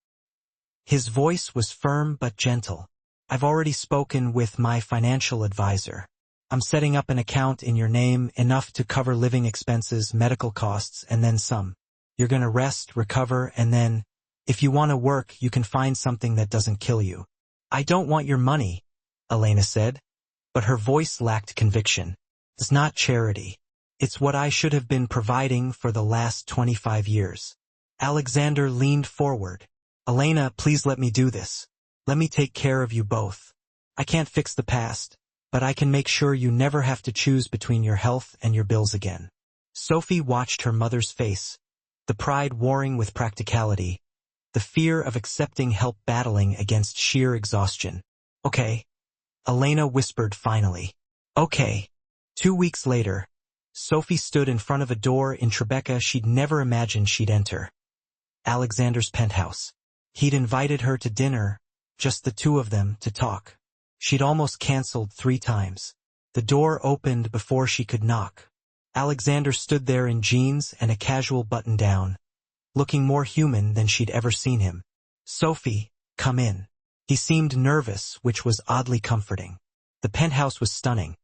Speaker 1: His voice was firm but gentle. I've already spoken with my financial advisor. I'm setting up an account in your name, enough to cover living expenses, medical costs, and then some. You're going to rest, recover, and then, if you want to work, you can find something that doesn't kill you. I don't want your money, Elena said, but her voice lacked conviction. It's not charity. It's what I should have been providing for the last 25 years. Alexander leaned forward. Elena, please let me do this. Let me take care of you both. I can't fix the past, but I can make sure you never have to choose between your health and your bills again. Sophie watched her mother's face, the pride warring with practicality, the fear of accepting help battling against sheer exhaustion. Okay, Elena whispered finally. Okay. 2 weeks later, Sophie stood in front of a door in Tribeca she'd never imagined she'd enter. Alexander's penthouse. He'd invited her to dinner, just the 2 of them, to talk. She'd almost canceled 3 times. The door opened before she could knock. Alexander stood there in jeans and a casual button-down, looking more human than she'd ever seen him. "Sophie, come in." He seemed nervous, which was oddly comforting. The penthouse was stunning.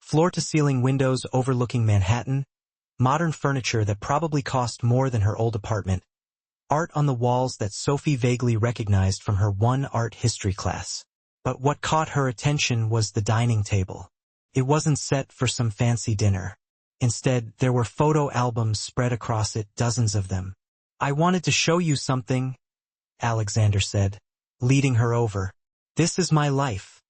Speaker 1: Floor-to-ceiling windows overlooking Manhattan, modern furniture that probably cost more than her old apartment, art on the walls that Sophie vaguely recognized from her one art history class. But what caught her attention was the dining table. It wasn't set for some fancy dinner. Instead, there were photo albums spread across it, dozens of them. "I wanted to show you something," Alexander said, leading her over. "This is my life.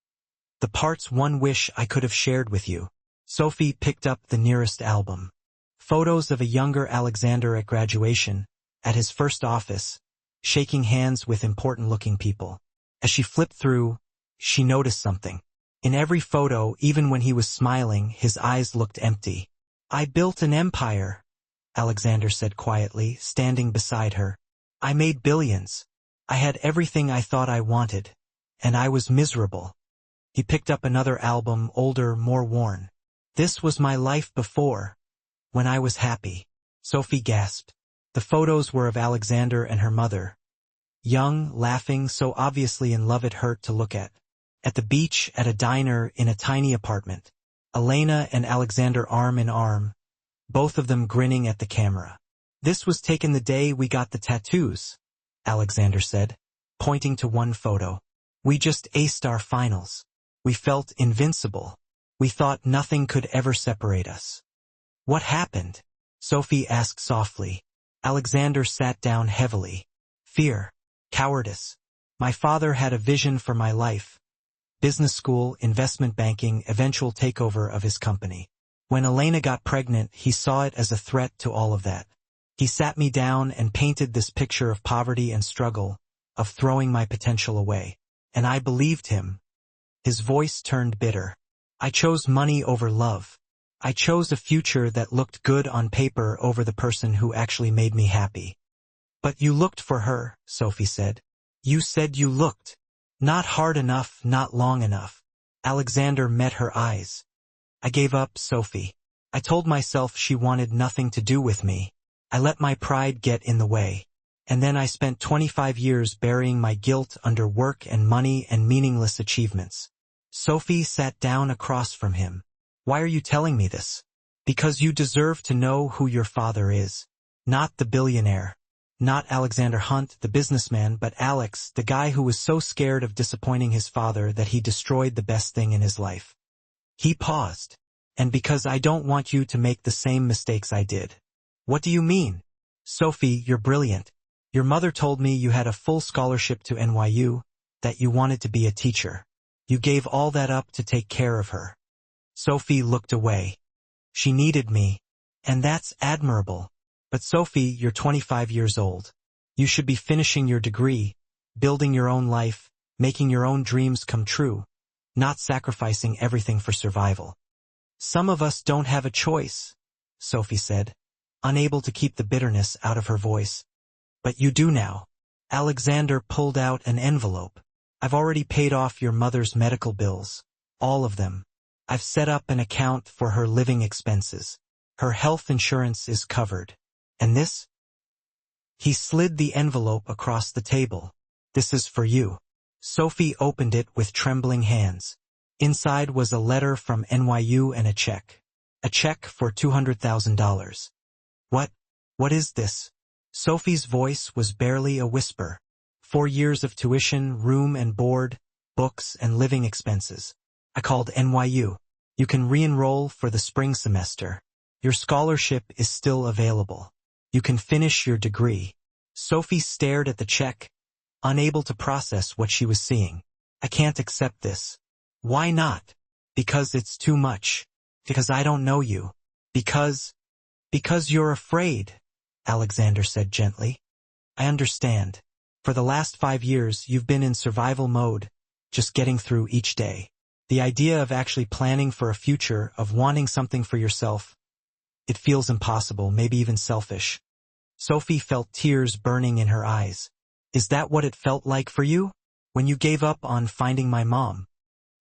Speaker 1: The parts one wish I could have shared with you." Sophie picked up the nearest album. Photos of a younger Alexander at graduation, at his first office, shaking hands with important-looking people. As she flipped through, she noticed something. In every photo, even when he was smiling, his eyes looked empty. "I built an empire," Alexander said quietly, standing beside her. "I made billions. I had everything I thought I wanted, and I was miserable." He picked up another album, older, more worn. "This was my life before, when I was happy." Sophie gasped. The photos were of Alexander and her mother. Young, laughing, so obviously in love it hurt to look at. At the beach, at a diner, in a tiny apartment. Elena and Alexander arm in arm, both of them grinning at the camera. "This was taken the day we got the tattoos," Alexander said, pointing to one photo. "We just aced our finals. We felt invincible. We thought nothing could ever separate us." "What happened?" Sophie asked softly. Alexander sat down heavily. "Fear. Cowardice. My father had a vision for my life. Business school, investment banking, eventual takeover of his company. When Elena got pregnant, he saw it as a threat to all of that. He sat me down and painted this picture of poverty and struggle, of throwing my potential away. And I believed him." His voice turned bitter. "I chose money over love. I chose a future that looked good on paper over the person who actually made me happy." "But you looked for her," Sophie said. "You said you looked. Not hard enough, not long enough." Alexander met her eyes. "I gave up, Sophie. I told myself she wanted nothing to do with me. I let my pride get in the way. And then I spent 25 years burying my guilt under work and money and meaningless achievements." Sophie sat down across from him. "Why are you telling me this?" "Because you deserve to know who your father is. Not the billionaire. Not Alexander Hunt, the businessman, but Alex, the guy who was so scared of disappointing his father that he destroyed the best thing in his life." He paused. "And because I don't want you to make the same mistakes I did." "What do you mean?" "Sophie, you're brilliant. Your mother told me you had a full scholarship to NYU, that you wanted to be a teacher. You gave all that up to take care of her." Sophie looked away. "She needed me. And that's admirable. But Sophie, you're 25 years old. You should be finishing your degree, building your own life, making your own dreams come true, not sacrificing everything for survival." "Some of us don't have a choice," Sophie said, unable to keep the bitterness out of her voice. "But you do now." Alexander pulled out an envelope. "I've already paid off your mother's medical bills. All of them. I've set up an account for her living expenses. Her health insurance is covered. And this?" He slid the envelope across the table. "This is for you." Sophie opened it with trembling hands. Inside was a letter from NYU and a check. A check for $200,000. What is this?" Sophie's voice was barely a whisper. 4 years of tuition, room and board, books and living expenses. I called NYU. You can re-enroll for the spring semester. Your scholarship is still available. You can finish your degree." Sophie stared at the check, unable to process what she was seeing. "I can't accept this." "Why not?" "Because it's too much. Because I don't know you. Because you're afraid," Alexander said gently. "I understand. For the last 5 years, you've been in survival mode, just getting through each day. The idea of actually planning for a future, of wanting something for yourself, it feels impossible, maybe even selfish." Sophie felt tears burning in her eyes. "Is that what it felt like for you? When you gave up on finding my mom?"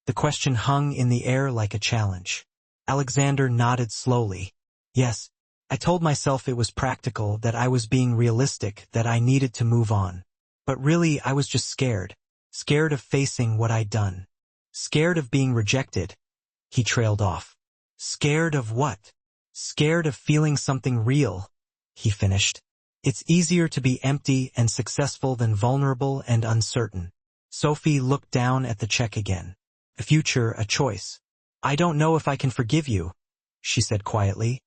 Speaker 1: The question hung in the air like a challenge. Alexander nodded slowly. Yes, I told myself it was practical, that I was being realistic, that I needed to move on. But really, I was just scared. Scared of facing what I'd done. Scared of being rejected. He trailed off. Scared of what? Scared of feeling something real, he finished. It's easier to be empty and successful than vulnerable and uncertain. Sophie looked down at the check again. A future, a choice. I don't know if I can forgive you, she said quietly.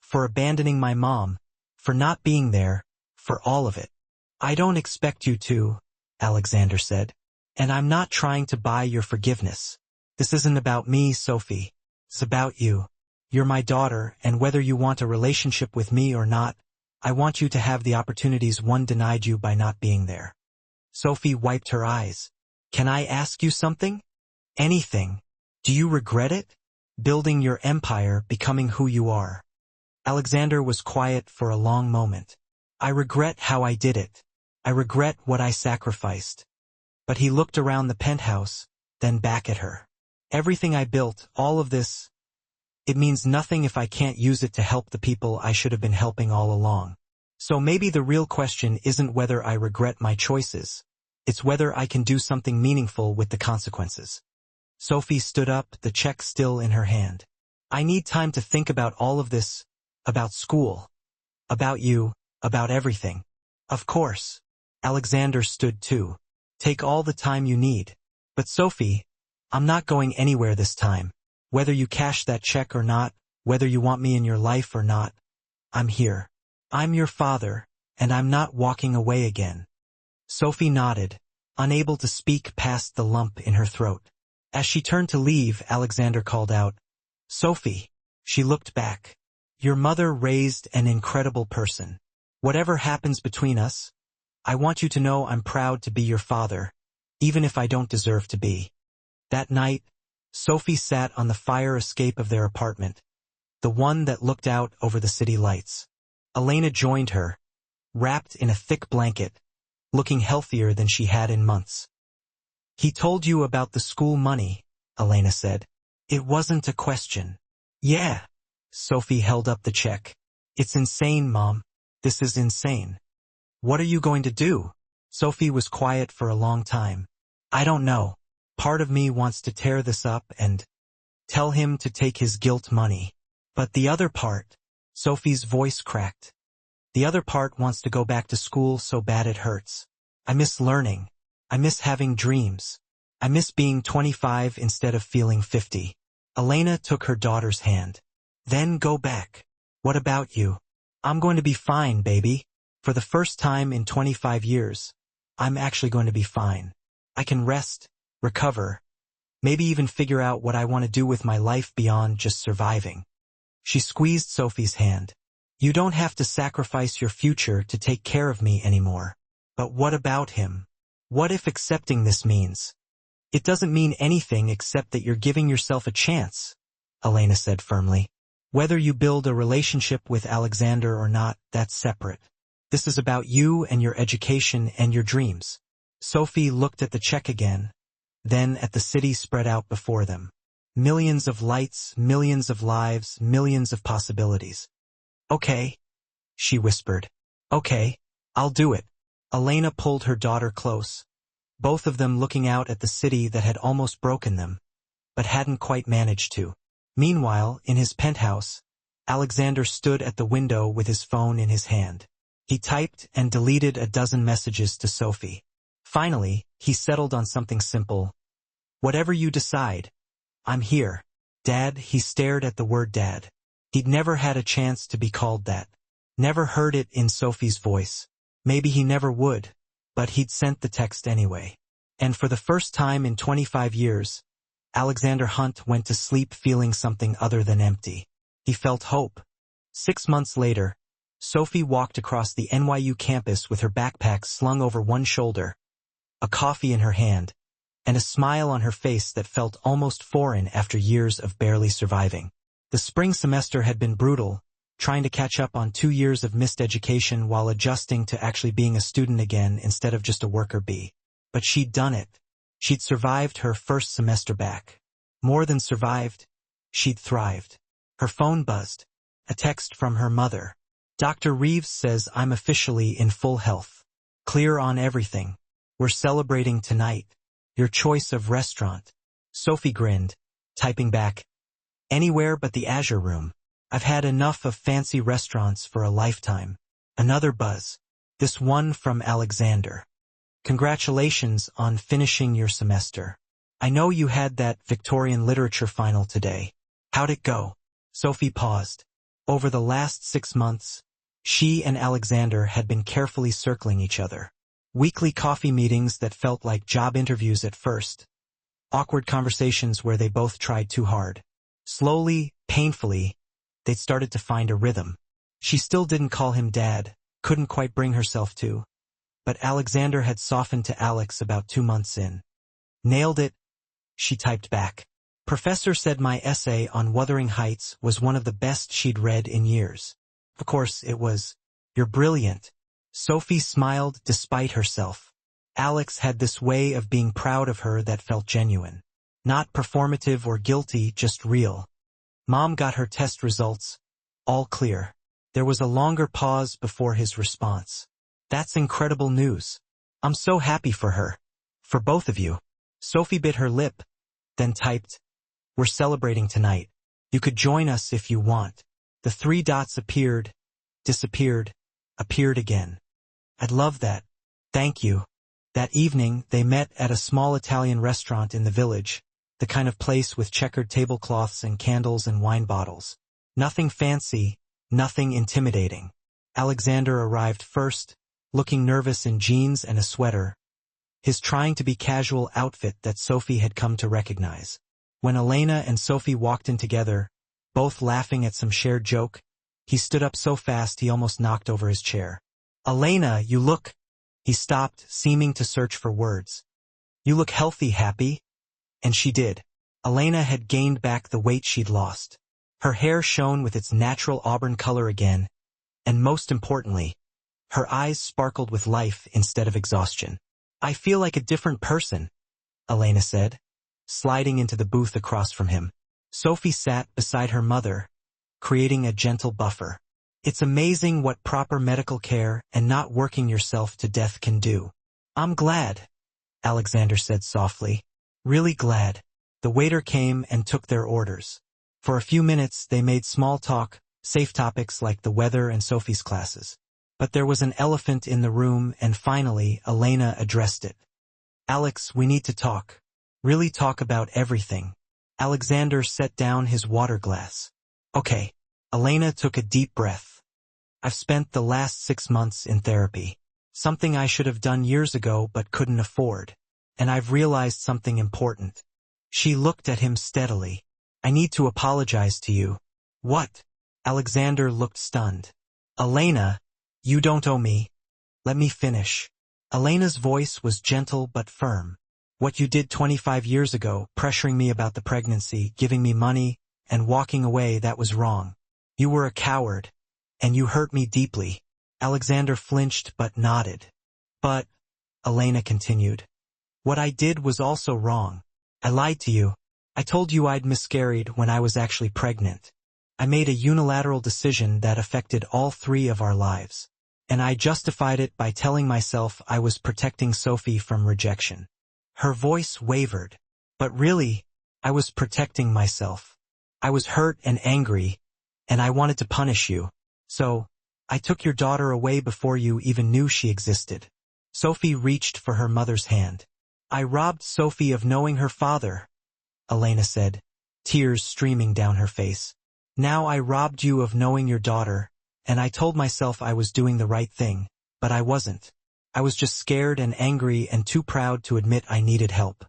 Speaker 1: For abandoning my mom, for not being there, for all of it. I don't expect you to, Alexander said. And I'm not trying to buy your forgiveness. This isn't about me, Sophie. It's about you. You're my daughter, and whether you want a relationship with me or not, I want you to have the opportunities one denied you by not being there. Sophie wiped her eyes. Can I ask you something? Anything. Do you regret it? Building your empire, becoming who you are. Alexander was quiet for a long moment. I regret how I did it. I regret what I sacrificed. But he looked around the penthouse, then back at her. Everything I built, all of this, it means nothing if I can't use it to help the people I should have been helping all along. So maybe the real question isn't whether I regret my choices. It's whether I can do something meaningful with the consequences. Sophie stood up, the check still in her hand. I need time to think about all of this, about school, about you, about everything. Of course. Alexander stood too. Take all the time you need. But Sophie, I'm not going anywhere this time. Whether you cash that check or not, whether you want me in your life or not, I'm here. I'm your father, and I'm not walking away again. Sophie nodded, unable to speak past the lump in her throat. As she turned to leave, Alexander called out, Sophie. She looked back. Your mother raised an incredible person. Whatever happens between us, I want you to know I'm proud to be your father, even if I don't deserve to be. That night, Sophie sat on the fire escape of their apartment, the one that looked out over the city lights. Elena joined her, wrapped in a thick blanket, looking healthier than she had in months. He told you about the school money, Elena said. It wasn't a question. Yeah. Sophie held up the check. It's insane, Mom. This is insane. What are you going to do? Sophie was quiet for a long time. I don't know. Part of me wants to tear this up and tell him to take his guilt money. But the other part, Sophie's voice cracked. The other part wants to go back to school so bad it hurts. I miss learning. I miss having dreams. I miss being 25 instead of feeling 50. Elena took her daughter's hand. Then go back. What about you? I'm going to be fine, baby. For the first time in 25 years, I'm actually going to be fine. I can rest, recover, maybe even figure out what I want to do with my life beyond just surviving. She squeezed Sophie's hand. You don't have to sacrifice your future to take care of me anymore. But what about him? What if accepting this means? It doesn't mean anything except that you're giving yourself a chance, Elena said firmly. Whether you build a relationship with Alexander or not, that's separate. This is about you and your education and your dreams. Sophie looked at the check again, then at the city spread out before them. Millions of lights, millions of lives, millions of possibilities. Okay, she whispered. Okay, I'll do it. Elena pulled her daughter close, both of them looking out at the city that had almost broken them, but hadn't quite managed to. Meanwhile, in his penthouse, Alexander stood at the window with his phone in his hand. He typed and deleted a dozen messages to Sophie. Finally, he settled on something simple. Whatever you decide, I'm here. Dad, he stared at the word Dad. He'd never had a chance to be called that. Never heard it in Sophie's voice. Maybe he never would, but he'd sent the text anyway. And for the first time in 25 years, Alexander Hunt went to sleep feeling something other than empty. He felt hope. 6 months later, Sophie walked across the NYU campus with her backpack slung over one shoulder, a coffee in her hand, and a smile on her face that felt almost foreign after years of barely surviving. The spring semester had been brutal, trying to catch up on 2 years of missed education while adjusting to actually being a student again instead of just a worker bee. But she'd done it. She'd survived her first semester back. More than survived, she'd thrived. Her phone buzzed, A text from her mother. Dr. Reeves says I'm officially in full health. Clear on everything. We're celebrating tonight. Your choice of restaurant. Sophie grinned, typing back, anywhere but the Azure Room. I've had enough of fancy restaurants for a lifetime. Another buzz. This one from Alexander. Congratulations on finishing your semester. I know you had that Victorian literature final today. How'd it go? Sophie paused. Over the last 6 months, she and Alexander had been carefully circling each other. Weekly coffee meetings that felt like job interviews at first. Awkward conversations where they both tried too hard. Slowly, painfully, they'd started to find a rhythm. She still didn't call him Dad, couldn't quite bring herself to. But Alexander had softened to Alex about 2 months in. Nailed it, she typed back. Professor said my essay on Wuthering Heights was one of the best she'd read in years. Of course, it was. You're brilliant. Sophie smiled despite herself. Alex had this way of being proud of her that felt genuine. Not performative or guilty, just real. Mom got her test results. All clear. There was a longer pause before his response. That's incredible news. I'm so happy for her. For both of you. Sophie bit her lip, then typed, we're celebrating tonight. You could join us if you want. The 3 dots appeared, disappeared, appeared again. I'd love that. Thank you. That evening, they met at a small Italian restaurant in the village, the kind of place with checkered tablecloths and candles and wine bottles. Nothing fancy, nothing intimidating. Alexander arrived first, looking nervous in jeans and a sweater, his trying to be casual outfit that Sophie had come to recognize. When Elena and Sophie walked in together, both laughing at some shared joke, he stood up so fast he almost knocked over his chair. Elena, you look... He stopped, seeming to search for words. You look healthy, happy? And she did. Elena had gained back the weight she'd lost. Her hair shone with its natural auburn color again, and most importantly, her eyes sparkled with life instead of exhaustion. I feel like a different person, Elena said, sliding into the booth across from him. Sophie sat beside her mother, creating a gentle buffer. It's amazing what proper medical care and not working yourself to death can do. I'm glad, Alexander said softly. Really glad. The waiter came and took their orders. For a few minutes they made small talk, safe topics like the weather and Sophie's classes. But there was an elephant in the room and finally Elena addressed it. Alex, we need to talk. Really talk about everything. Alexander set down his water glass. Okay. Elena took a deep breath. I've spent the last 6 months in therapy. Something I should have done years ago but couldn't afford. And I've realized something important. She looked at him steadily. I need to apologize to you. What? Alexander looked stunned. Elena, you don't owe me. Let me finish. Elena's voice was gentle but firm. What you did 25 years ago, pressuring me about the pregnancy, giving me money, and walking away, that was wrong. You were a coward, and you hurt me deeply. Alexander flinched but nodded. But, Elena continued, what I did was also wrong. I lied to you. I told you I'd miscarried when I was actually pregnant. I made a unilateral decision that affected all 3 of our lives. And I justified it by telling myself I was protecting Sophie from rejection. Her voice wavered. But really, I was protecting myself. I was hurt and angry, and I wanted to punish you. So, I took your daughter away before you even knew she existed. Sophie reached for her mother's hand. I robbed Sophie of knowing her father, Elena said, tears streaming down her face. Now I robbed you of knowing your daughter, and I told myself I was doing the right thing, but I wasn't. I was just scared and angry and too proud to admit I needed help.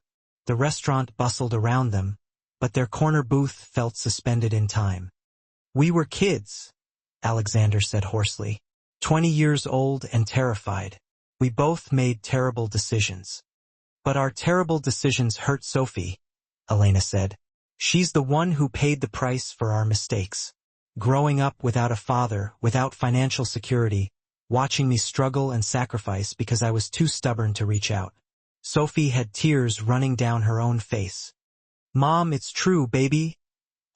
Speaker 1: The restaurant bustled around them, but their corner booth felt suspended in time. We were kids, Alexander said hoarsely. 20 years old and terrified. We both made terrible decisions. But our terrible decisions hurt Sophie, Elena said. She's the one who paid the price for our mistakes. Growing up without a father, without financial security, watching me struggle and sacrifice because I was too stubborn to reach out. Sophie had tears running down her own face. Mom, it's true, baby,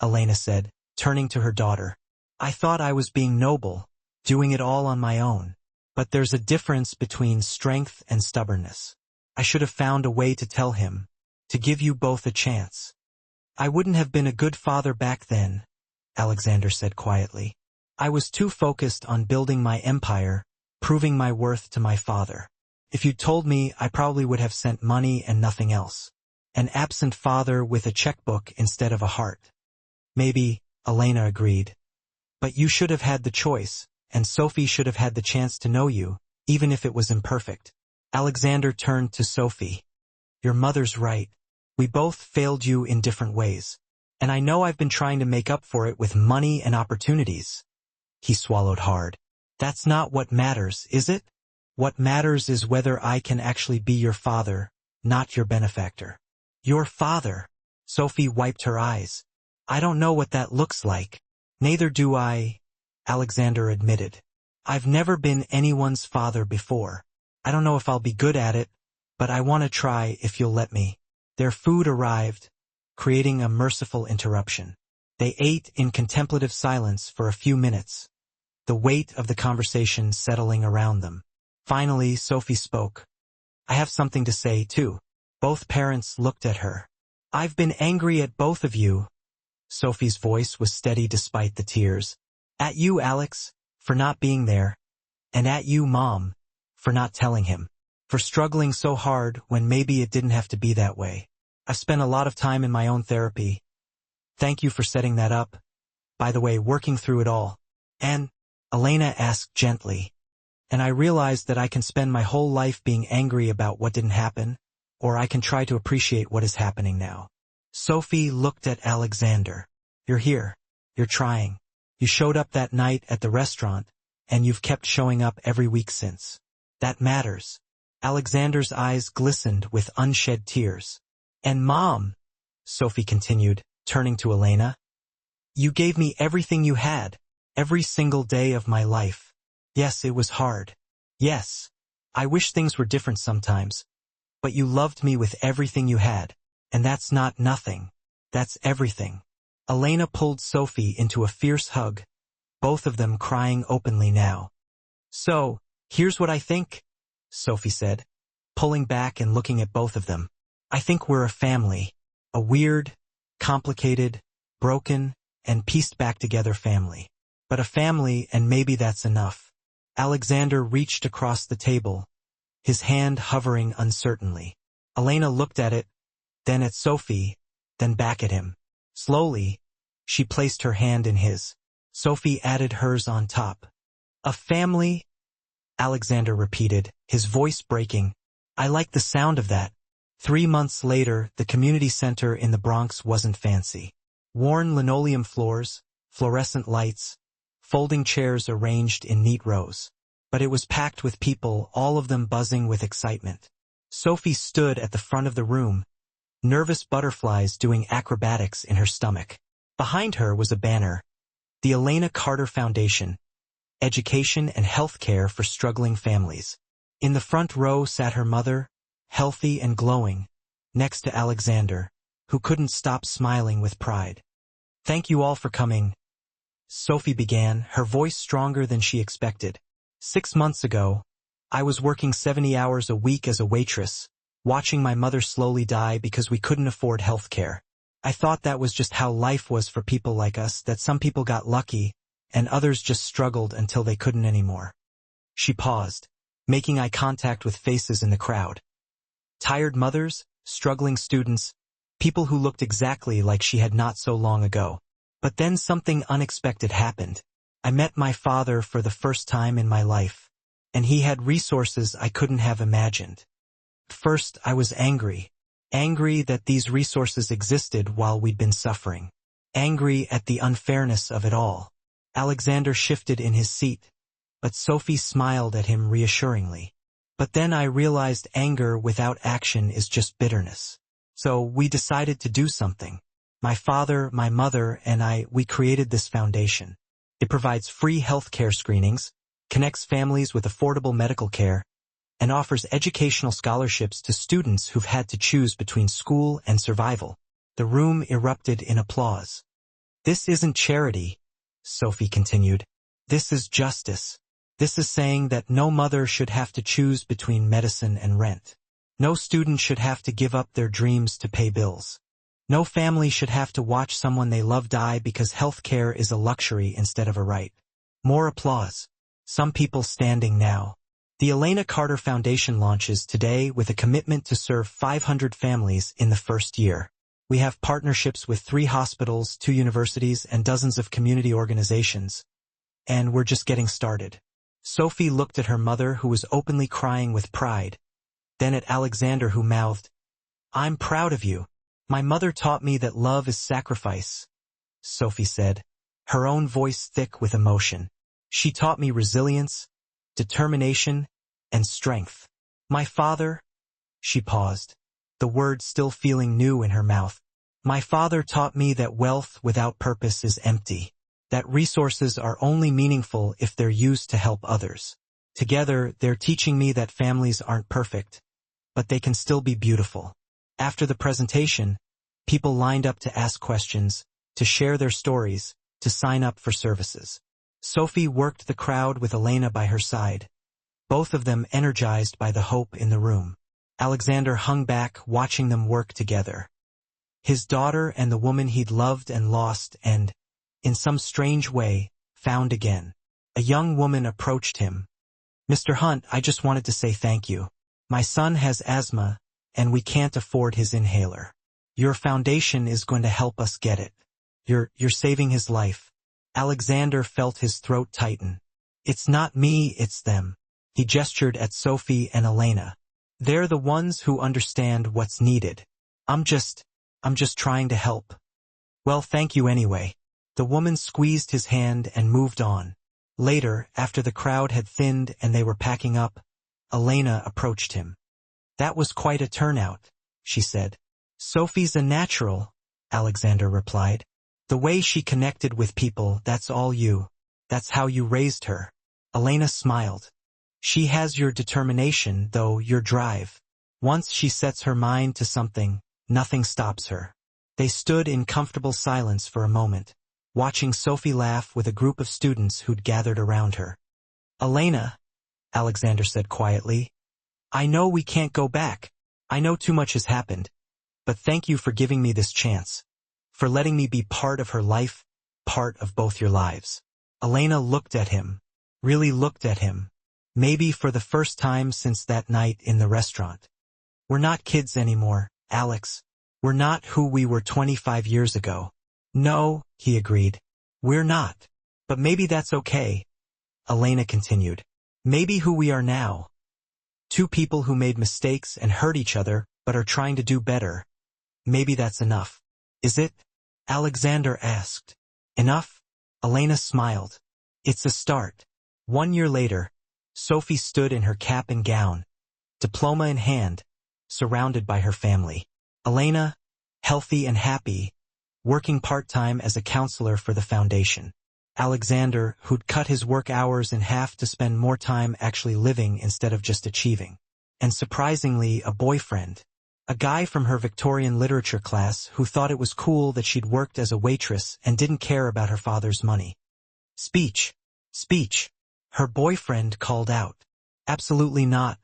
Speaker 1: Elena said, turning to her daughter. I thought I was being noble, doing it all on my own. But there's a difference between strength and stubbornness. I should have found a way to tell him, to give you both a chance. I wouldn't have been a good father back then, Alexander said quietly. I was too focused on building my empire, proving my worth to my father. If you'd told me, I probably would have sent money and nothing else. An absent father with a checkbook instead of a heart. Maybe, Elena agreed. But you should have had the choice, and Sophie should have had the chance to know you, even if it was imperfect. Alexander turned to Sophie. Your mother's right. We both failed you in different ways. And I know I've been trying to make up for it with money and opportunities. He swallowed hard. That's not what matters, is it? What matters is whether I can actually be your father, not your benefactor. Your father. Sophie wiped her eyes. I don't know what that looks like. Neither do I, Alexander admitted. I've never been anyone's father before. I don't know if I'll be good at it, but I want to try if you'll let me. Their food arrived, creating a merciful interruption. They ate in contemplative silence for a few minutes, the weight of the conversation settling around them. Finally, Sophie spoke. I have something to say, too. Both parents looked at her. I've been angry at both of you. Sophie's voice was steady despite the tears. At you, Alex, for not being there. And at you, Mom, for not telling him. For struggling so hard when maybe it didn't have to be that way. I've spent a lot of time in my own therapy. Thank you for setting that up. By the way, working through it all. And, Elena asked gently. And I realized that I can spend my whole life being angry about what didn't happen, or I can try to appreciate what is happening now. Sophie looked at Alexander. You're here. You're trying. You showed up that night at the restaurant, and you've kept showing up every week since. That matters. Alexander's eyes glistened with unshed tears. And Mom, Sophie continued, turning to Elena, you gave me everything you had, every single day of my life. Yes, it was hard. Yes, I wish things were different sometimes. But you loved me with everything you had. And that's not nothing. That's everything. Elena pulled Sophie into a fierce hug, both of them crying openly now. So, here's what I think, Sophie said, pulling back and looking at both of them. I think we're a family. A weird, complicated, broken, and pieced back together family. But a family, and maybe that's enough. Alexander reached across the table, his hand hovering uncertainly. Elena looked at it, then at Sophie, then back at him. Slowly, she placed her hand in his. Sophie added hers on top. A family? Alexander repeated, his voice breaking. I like the sound of that. 3 months later, the community center in the Bronx wasn't fancy. Worn linoleum floors, fluorescent lights, folding chairs arranged in neat rows. But it was packed with people, all of them buzzing with excitement. Sophie stood at the front of the room, nervous butterflies doing acrobatics in her stomach. Behind her was a banner, the Elena Carter Foundation, Education and Health Care for Struggling Families. In the front row sat her mother, healthy and glowing, next to Alexander, who couldn't stop smiling with pride. Thank you all for coming, Sophie began, her voice stronger than she expected. 6 months ago, I was working 70 hours a week as a waitress, watching my mother slowly die because we couldn't afford health care. I thought that was just how life was for people like us, that some people got lucky, and others just struggled until they couldn't anymore. She paused, making eye contact with faces in the crowd. Tired mothers, struggling students, people who looked exactly like she had not so long ago. But then something unexpected happened. I met my father for the first time in my life, and he had resources I couldn't have imagined. First, I was angry. Angry that these resources existed while we'd been suffering. Angry at the unfairness of it all. Alexander shifted in his seat, but Sophie smiled at him reassuringly. But then I realized anger without action is just bitterness. So we decided to do something. My father, my mother, and we created this foundation. It provides free health care screenings, connects families with affordable medical care, and offers educational scholarships to students who've had to choose between school and survival. The room erupted in applause. This isn't charity, Sophie continued. This is justice. This is saying that no mother should have to choose between medicine and rent. No student should have to give up their dreams to pay bills. No family should have to watch someone they love die because health care is a luxury instead of a right. More applause. Some people standing now. The Elena Carter Foundation launches today with a commitment to serve 500 families in the first year. We have partnerships with 3 hospitals, 2 universities, and dozens of community organizations. And we're just getting started. Sophie looked at her mother, who was openly crying with pride. Then at Alexander, who mouthed, I'm proud of you. My mother taught me that love is sacrifice, Sophie said, her own voice thick with emotion. She taught me resilience, determination, and strength. My father, she paused, the word still feeling new in her mouth. My father taught me that wealth without purpose is empty, that resources are only meaningful if they're used to help others. Together, they're teaching me that families aren't perfect, but they can still be beautiful. After the presentation, people lined up to ask questions, to share their stories, to sign up for services. Sophie worked the crowd with Elena by her side, both of them energized by the hope in the room. Alexander hung back, watching them work together. His daughter and the woman he'd loved and lost and, in some strange way, found again. A young woman approached him. Mr. Hunt, I just wanted to say thank you. My son has asthma, and we can't afford his inhaler. Your foundation is going to help us get it. You're saving his life. Alexander felt his throat tighten. It's not me, it's them. He gestured at Sophie and Elena. They're the ones who understand what's needed. I'm just trying to help. Well, thank you anyway. The woman squeezed his hand and moved on. Later, after the crowd had thinned and they were packing up, Elena approached him. That was quite a turnout, she said. Sophie's a natural, Alexander replied. The way she connected with people, that's all you. That's how you raised her. Elena smiled. She has your determination, though, your drive. Once she sets her mind to something, nothing stops her. They stood in comfortable silence for a moment, watching Sophie laugh with a group of students who'd gathered around her. Elena, Alexander said quietly, I know we can't go back. I know too much has happened. But thank you for giving me this chance. For letting me be part of her life, part of both your lives. Elena looked at him, really looked at him, maybe for the first time since that night in the restaurant. We're not kids anymore, Alex. We're not who we were 25 years ago. No, he agreed. We're not. But maybe that's okay. Elena continued. Maybe who we are now. 2 people who made mistakes and hurt each other, but are trying to do better. Maybe that's enough. Is it? Alexander asked. Enough? Elena smiled. It's a start. 1 year later, Sophie stood in her cap and gown, diploma in hand, surrounded by her family. Elena, healthy and happy, working part-time as a counselor for the foundation. Alexander, who'd cut his work hours in half to spend more time actually living instead of just achieving. And surprisingly, a boyfriend. A guy from her Victorian literature class who thought it was cool that she'd worked as a waitress and didn't care about her father's money. Speech. Speech. Her boyfriend called out. Absolutely not.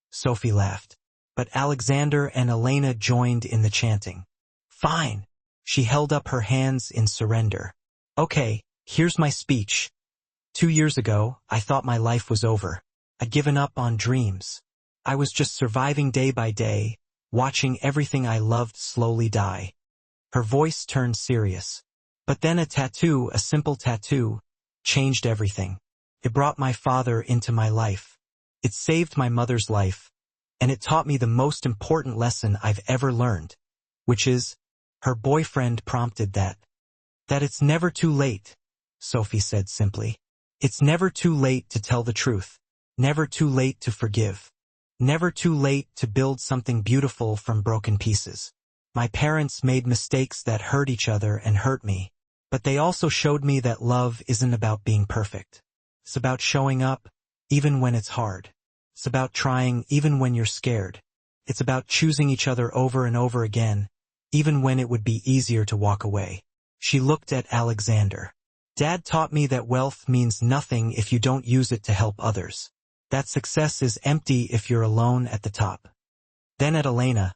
Speaker 1: Sophie laughed. But Alexander and Elena joined in the chanting. Fine. She held up her hands in surrender. Okay, here's my speech. 2 years ago, I thought my life was over. I'd given up on dreams. I was just surviving day by day, watching everything I loved slowly die. Her voice turned serious. But then a tattoo, a simple tattoo, changed everything. It brought my father into my life. It saved my mother's life. And it taught me the most important lesson I've ever learned, which is, her boyfriend prompted that it's never too late, Sophie said simply. It's never too late to tell the truth. Never too late to forgive. Never too late to build something beautiful from broken pieces. My parents made mistakes that hurt each other and hurt me, but they also showed me that love isn't about being perfect. It's about showing up, even when it's hard. It's about trying, even when you're scared. It's about choosing each other over and over again, even when it would be easier to walk away. She looked at Alexander. Dad taught me that wealth means nothing if you don't use it to help others. That success is empty if you're alone at the top. Then at Elena,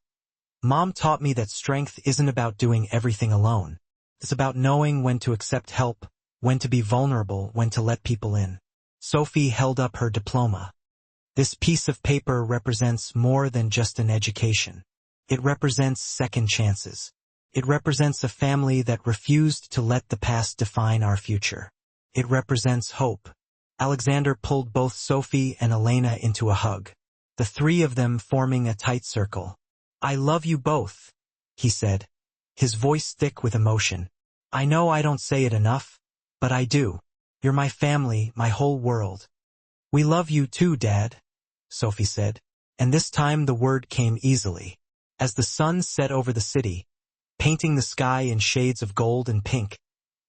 Speaker 1: Mom taught me that strength isn't about doing everything alone. It's about knowing when to accept help, when to be vulnerable, when to let people in. Sophie held up her diploma. This piece of paper represents more than just an education. It represents second chances. It represents a family that refused to let the past define our future. It represents hope. Alexander pulled both Sophie and Elena into a hug, the three of them forming a tight circle. "I love you both," he said, his voice thick with emotion. "I know I don't say it enough, but I do. You're my family, my whole world." "We love you too, Dad," Sophie said, and this time the word came easily. As the sun set over the city, painting the sky in shades of gold and pink,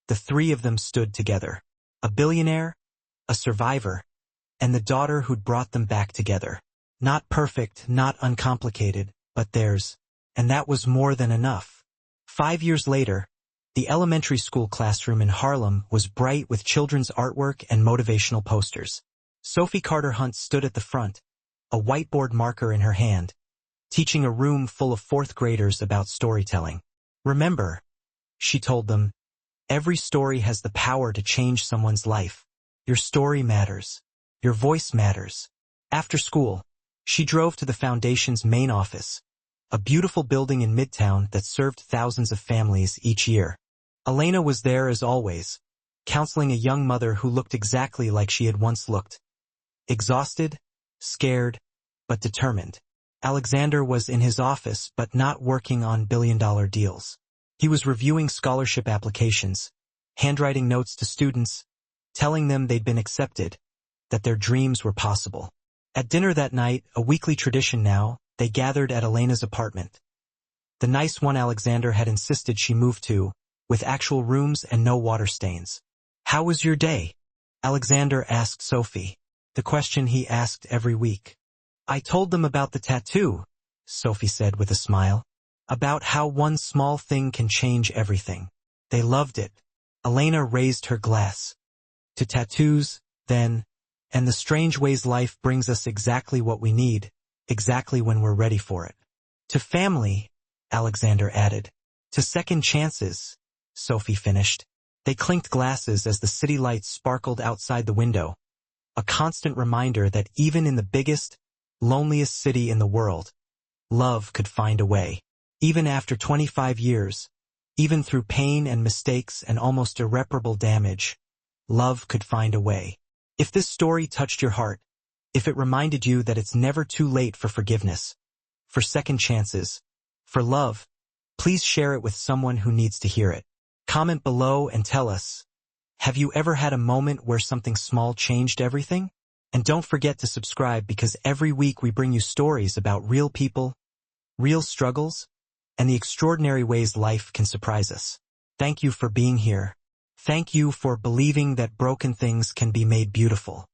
Speaker 1: the three of them stood together. A billionaire, a survivor, and the daughter who'd brought them back together. Not perfect, not uncomplicated, but theirs. And that was more than enough. 5 years later, the elementary school classroom in Harlem was bright with children's artwork and motivational posters. Sophie Carter Hunt stood at the front, a whiteboard marker in her hand, teaching a room full of fourth graders about storytelling. "Remember," she told them, "every story has the power to change someone's life. Your story matters. Your voice matters." After school, she drove to the Foundation's main office, a beautiful building in Midtown that served thousands of families each year. Elena was there as always, counseling a young mother who looked exactly like she had once looked. Exhausted, scared, but determined. Alexander was in his office but not working on billion-dollar deals. He was reviewing scholarship applications, handwriting notes to students, telling them they'd been accepted, that their dreams were possible. At dinner that night, a weekly tradition now, they gathered at Elena's apartment. The nice one Alexander had insisted she move to, with actual rooms and no water stains. "How was your day?" Alexander asked Sophie, the question he asked every week. "I told them about the tattoo," Sophie said with a smile, "about how one small thing can change everything. They loved it." Elena raised her glass. "To tattoos, then, and the strange ways life brings us exactly what we need, exactly when we're ready for it. To family," Alexander added. "To second chances," Sophie finished. They clinked glasses as the city lights sparkled outside the window, a constant reminder that even in the biggest, loneliest city in the world, love could find a way. Even after 25 years, even through pain and mistakes and almost irreparable damage, love could find a way. If this story touched your heart, if it reminded you that it's never too late for forgiveness, for second chances, for love, please share it with someone who needs to hear it. Comment below and tell us, have you ever had a moment where something small changed everything? And don't forget to subscribe because every week we bring you stories about real people, real struggles, and the extraordinary ways life can surprise us. Thank you for being here. Thank you for believing that broken things can be made beautiful.